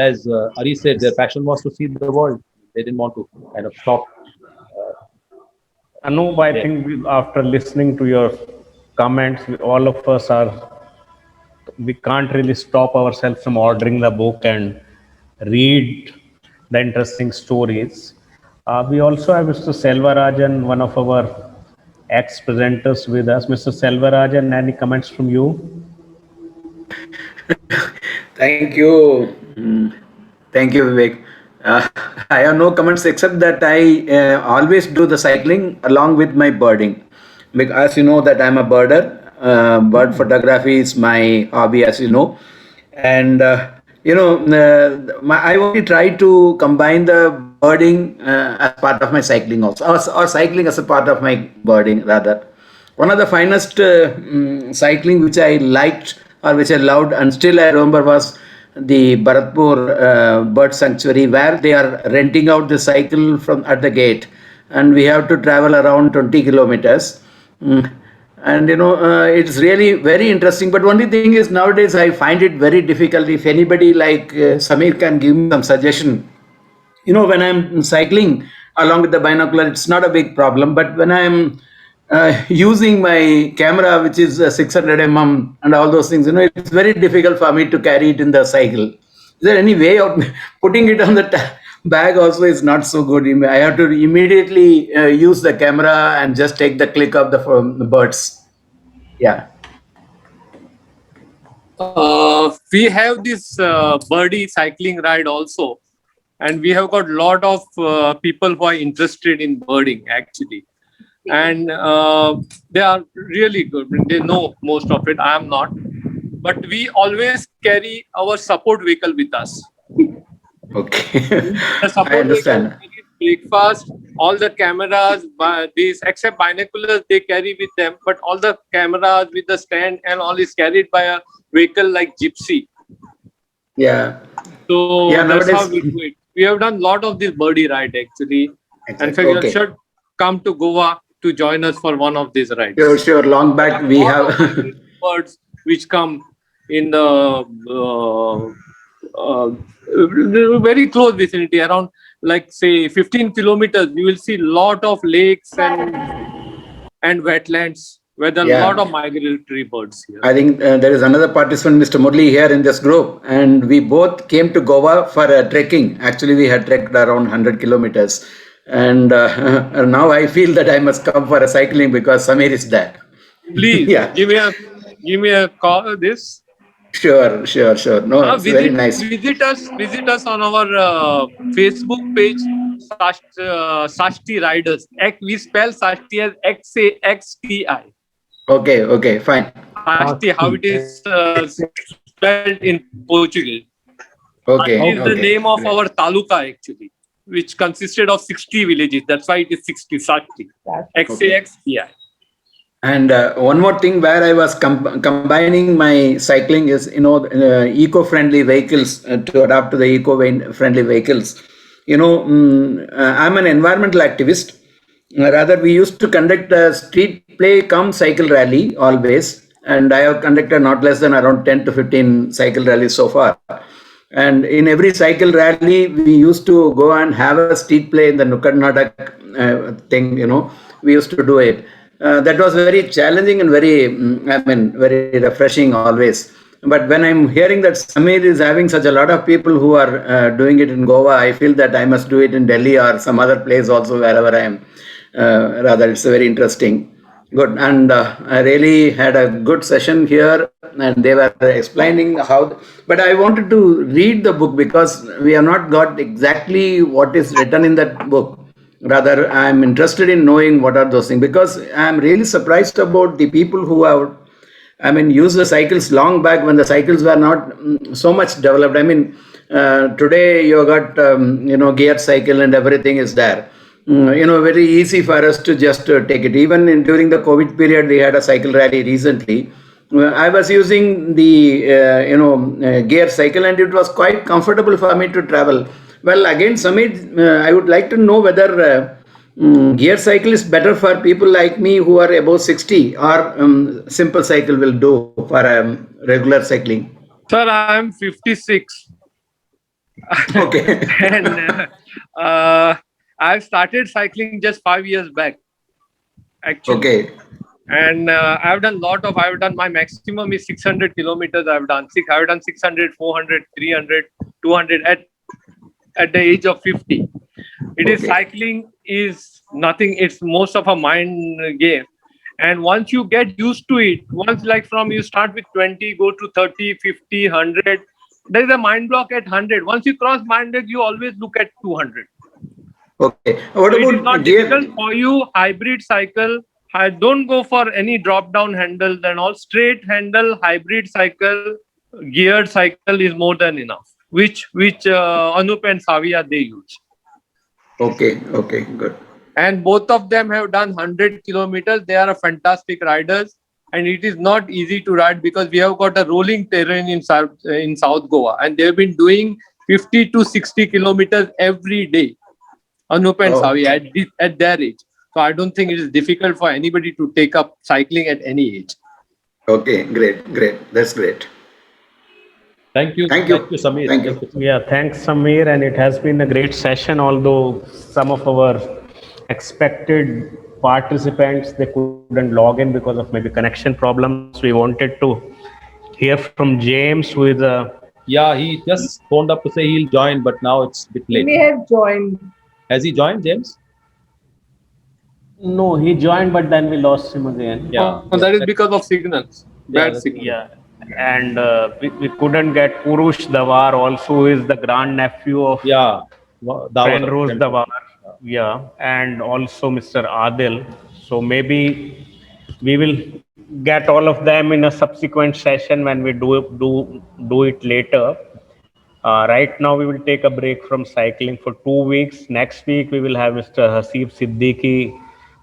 [SPEAKER 2] Ari said, their passion was to see the world. They didn't want to kind of stop.
[SPEAKER 1] Anup, I think after listening to your comments, all of us we can't really stop ourselves from ordering the book and read the interesting stories. We also have Mr. Selvarajan, one of our ex-presenters with us. Mr. Selvarajan, any comments from you?
[SPEAKER 16] Thank you. Thank you, Vivek. I have no comments except that I always do the cycling along with my birding. Because as you know that I'm a birder. Bird photography is my hobby, as you know. And I only try to combine the birding as part of my cycling also, or cycling as a part of my birding rather. One of the finest cycling which I liked or which I loved and still I remember was the Bharatpur Bird Sanctuary, where they are renting out the cycle from at the gate, and we have to travel around 20 kilometers. And it's really very interesting. But only thing is, nowadays I find it very difficult. If anybody like Samir can give me some suggestion, when I'm cycling along with the binocular, it's not a big problem. But when I'm using my camera, which is 600 mm and all those things, it's very difficult for me to carry it in the cycle. Is there any way of putting it on the bag also is not so good? I have to immediately use the camera and just take the click of the birds. Yeah.
[SPEAKER 12] We have this birdie cycling ride also, and we have got a lot of people who are interested in birding actually, and they are really good. They know most of it. I am not, but we always carry our support vehicle with us.
[SPEAKER 16] Okay.
[SPEAKER 12] The support
[SPEAKER 16] I understand.
[SPEAKER 12] vehicle, breakfast, all the cameras, these except binoculars they carry with them, but all the cameras with the stand and all is carried by a vehicle like Gypsy.
[SPEAKER 16] Yeah.
[SPEAKER 12] So
[SPEAKER 16] Yeah,
[SPEAKER 12] that's how
[SPEAKER 16] nowadays-
[SPEAKER 12] we do it. We have done a lot of this birdie ride actually. And so you
[SPEAKER 16] Okay.
[SPEAKER 12] should come to Goa to join us for one of these rides.
[SPEAKER 16] Sure, sure. Long back we have.
[SPEAKER 12] Birds which come in the very close vicinity, around like say 15 kilometers. You will see lot of lakes and wetlands where there are a
[SPEAKER 16] Yeah.
[SPEAKER 12] lot of migratory birds here.
[SPEAKER 16] I think there is another participant, Mr. Murli, here in this group, and we both came to Goa for trekking. Actually, we had trekked around 100 kilometers, and now I feel that I must come for a cycling because Samir is there.
[SPEAKER 12] Please give me a call. This.
[SPEAKER 16] Sure. No, it's very nice.
[SPEAKER 12] Visit us on our Facebook page, Sashti Riders. We spell Sashti as XAXTI.
[SPEAKER 16] Okay, fine.
[SPEAKER 12] Sashti, how it is spelled in Portugal.
[SPEAKER 16] Okay.
[SPEAKER 12] It is the name of our taluka actually, which consisted of 60 villages. That's why it is 60 Sashti. XAXTI.
[SPEAKER 16] And one more thing where I was combining my cycling is, eco-friendly vehicles to adapt to the eco-friendly vehicles. I'm an environmental activist. Rather, we used to conduct a street play cum cycle rally always. And I have conducted not less than around 10 to 15 cycle rallies so far. And in every cycle rally, we used to go and have a street play in the Nukkad Natak thing, we used to do it. That was very challenging and very refreshing always. But when I'm hearing that Samir is having such a lot of people who are doing it in Goa, I feel that I must do it in Delhi or some other place also, wherever I am. Rather, it's very interesting. Good. And I really had a good session here, and they were explaining how. But I wanted to read the book because we have not got exactly what is written in that book. Rather, I'm interested in knowing what are those things, because I'm really surprised about the people who have, used the cycles long back when the cycles were not so much developed. Today you got, gear cycle and everything is there. Very easy for us to just take it. Even during the COVID period, we had a cycle rally recently. I was using the, gear cycle, and it was quite comfortable for me to travel. Well, again, Samir, I would like to know whether gear cycle is better for people like me who are above 60, or simple cycle will do for regular cycling.
[SPEAKER 12] Sir, I am 56.
[SPEAKER 16] Okay.
[SPEAKER 12] And I've started cycling just 5 years back, actually.
[SPEAKER 16] Okay.
[SPEAKER 12] And I've done my maximum is 600 kilometers. I've done 600, 400, 300, 200 at the age of 50. Cycling is nothing. It's most of a mind game. And once you get used to it, you start with 20, go to 30, 50, 100. There is a mind block at 100. Once you cross 100, you always look at 200.
[SPEAKER 16] Okay. What
[SPEAKER 12] so
[SPEAKER 16] about
[SPEAKER 12] it is not
[SPEAKER 16] gear?
[SPEAKER 12] difficult for you. Hybrid cycle. I don't go for any drop-down handles and all. Straight handle, hybrid cycle, geared cycle is more than enough. Which Anup and Savia they use.
[SPEAKER 16] Okay, good.
[SPEAKER 12] And both of them have done 100 kilometers. They are a fantastic riders, and it is not easy to ride because we have got a rolling terrain in South Goa, and they have been doing 50 to 60 kilometers every day. Anup and Savia at their age. So I don't think it is difficult for anybody to take up cycling at any age.
[SPEAKER 16] Okay, great. That's great.
[SPEAKER 2] Thank you, Samir.
[SPEAKER 16] Thank you.
[SPEAKER 1] Yeah, thanks, Samir. And it has been a great session, although some of our expected participants, they couldn't log in because of maybe connection problems. We wanted to hear from James, who is a...
[SPEAKER 2] Yeah, he just phoned up to say he'll join, but now it's a bit
[SPEAKER 3] He
[SPEAKER 2] late.
[SPEAKER 3] may have joined.
[SPEAKER 2] Has he joined, James?
[SPEAKER 1] No, he joined, but then we lost him again.
[SPEAKER 2] Yeah.
[SPEAKER 12] That is because of signals. Bad signals.
[SPEAKER 1] Yeah. And we couldn't get Purush Dawar also, who is the grandnephew of Penrose Dawar. Yeah. And also Mr. Adil. So maybe we will get all of them in a subsequent session when we do it later. Right now, we will take a break from cycling for 2 weeks. Next week, we will have Mr. Hasib Siddiqui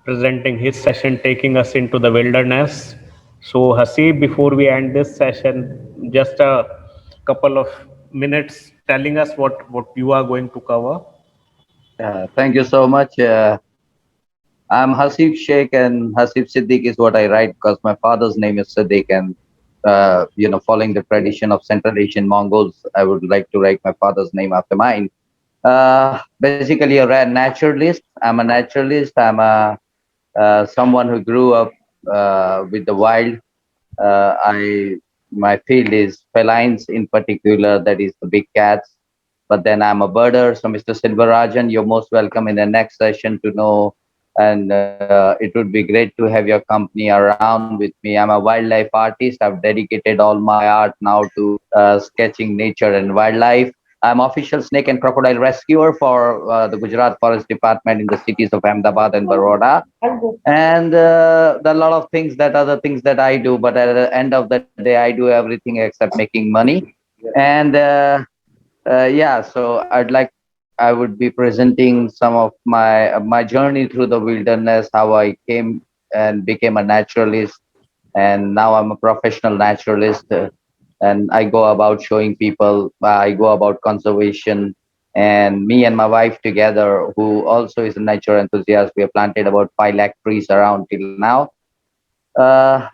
[SPEAKER 1] presenting his session, taking us into the wilderness. So, Hasib, before we end this session, just a couple of minutes telling us what you are going to cover.
[SPEAKER 5] Thank you so much. I'm Hasib Sheikh, and Hasib Siddiq is what I write because my father's name is Siddiq, and following the tradition of Central Asian Mongols, I would like to write my father's name after mine. Basically, a naturalist. I'm a naturalist. I'm a someone who grew up with the wild. My field is felines in particular, that is the big cats. But then I'm a birder. So, Mr. Silvarajan, you're most welcome in the next session to know. And it would be great to have your company around with me. I'm a wildlife artist. I've dedicated all my art now to sketching nature and wildlife. I'm official snake and crocodile rescuer for the Gujarat Forest Department in the cities of Ahmedabad and Baroda. And there are a lot of things that other things that I do, but at the end of the day, I do everything except making money. And so I would be presenting some of my journey through the wilderness, how I came and became a naturalist, and now I'm a professional naturalist. And I go about showing people, I go about conservation, and me and my wife together, who also is a nature enthusiast, we have planted about 5 lakh trees around till now.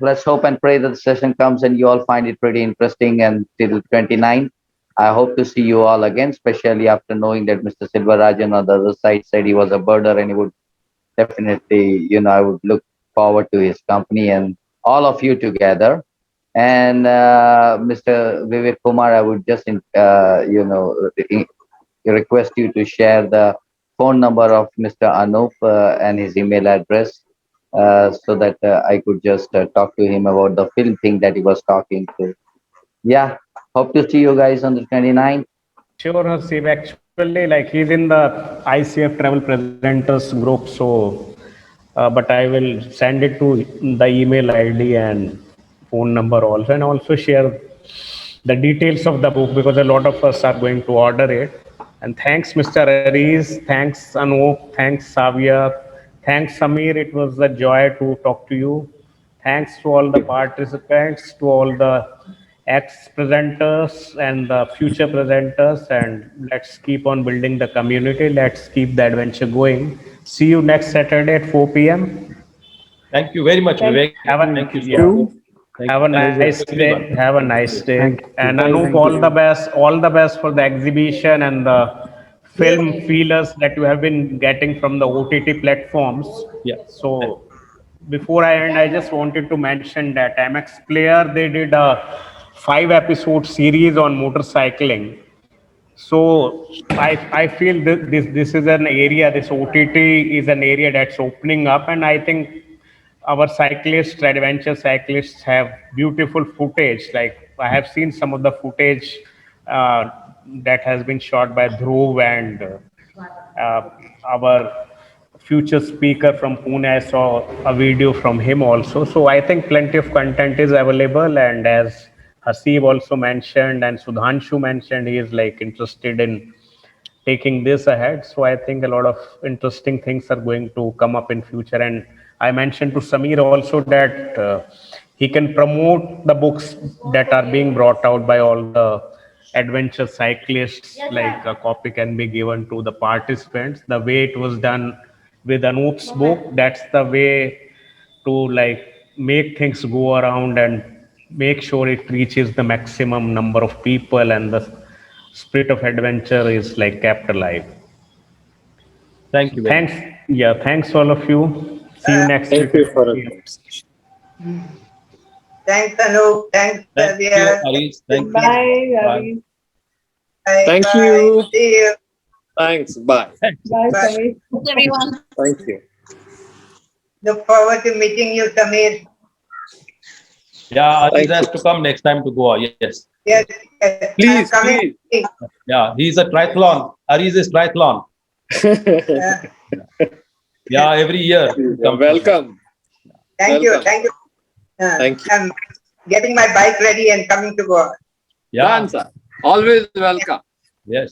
[SPEAKER 5] Let's hope and pray that the session comes and you all find it pretty interesting. And till 29, I hope to see you all again, especially after knowing that Mr. Silvarajan on the other side said he was a birder, and he would definitely, I would look forward to his company and all of you together. And Mr. Vivek Kumar, I would just, request you to share the phone number of Mr. Anup and his email address so that I could just talk to him about the film thing that he was talking to. Yeah, hope to see you guys on the 29th.
[SPEAKER 1] Sure, Hasib. Actually, like he's in the ICF travel presenters group, so but I will send it to the email ID and phone number also, and also share the details of the book because a lot of us are going to order it. And thanks, Mr. Aries. Thanks, Anup. Thanks, Xavier. Thanks, Samir. It was a joy to talk to you. Thanks to all the participants, to all the ex-presenters and the future presenters, and let's keep on building the community. Let's keep the adventure going. See you next Saturday at 4 p.m.
[SPEAKER 2] Thank you very much, Vivek. Thank you so much.
[SPEAKER 1] Have a nice day. Have a nice day. And Anup, all the best for the exhibition and the film feelers that you have been getting from the OTT platforms.
[SPEAKER 2] Yeah.
[SPEAKER 1] So before I end, I just wanted to mention that MX Player, they did a 5-episode series on motorcycling. So I feel this is an area, this OTT is an area that's opening up, and I think our cyclists, adventure cyclists, have beautiful footage. Like I have seen some of the footage that has been shot by Dhruv and our future speaker from Pune. I saw a video from him also. So I think plenty of content is available, and as Hasib also mentioned and Sudhanshu mentioned, he is like interested in taking this ahead. So I think a lot of interesting things are going to come up in future. And I mentioned to Samir also that he can promote the books that are being brought out by all the adventure cyclists. Like a copy can be given to the participants. The way it was done with Anup's book, that's the way to like make things go around and make sure it reaches the maximum number of people and the spirit of adventure is like kept alive.
[SPEAKER 2] Thank you.
[SPEAKER 1] Thanks. Yeah, thanks all of you. See you next week.
[SPEAKER 12] Thank you for it.
[SPEAKER 4] Thanks, Anup. Thanks, Xavier.
[SPEAKER 3] Bye, Ravi.
[SPEAKER 12] Thank
[SPEAKER 4] Bye.
[SPEAKER 12] you.
[SPEAKER 4] See you.
[SPEAKER 12] Thanks. Bye.
[SPEAKER 3] Bye, Samir.
[SPEAKER 14] Everyone.
[SPEAKER 12] Thank you.
[SPEAKER 4] Look forward to meeting you, Samir.
[SPEAKER 2] Yeah, Aziz
[SPEAKER 12] Thank
[SPEAKER 2] has
[SPEAKER 12] you.
[SPEAKER 2] to come next time to Goa. Yes.
[SPEAKER 4] Yes, yes.
[SPEAKER 12] Please,
[SPEAKER 4] I'm coming.
[SPEAKER 2] Yeah, he's a triathlon. Aziz is triathlon. Yeah, every year.
[SPEAKER 12] You're welcome.
[SPEAKER 4] Thank you. Thank you.
[SPEAKER 12] Thank
[SPEAKER 4] I'm getting my bike ready and coming to Goa.
[SPEAKER 2] Yeah.
[SPEAKER 12] Done, sir. Always welcome.
[SPEAKER 2] Yes.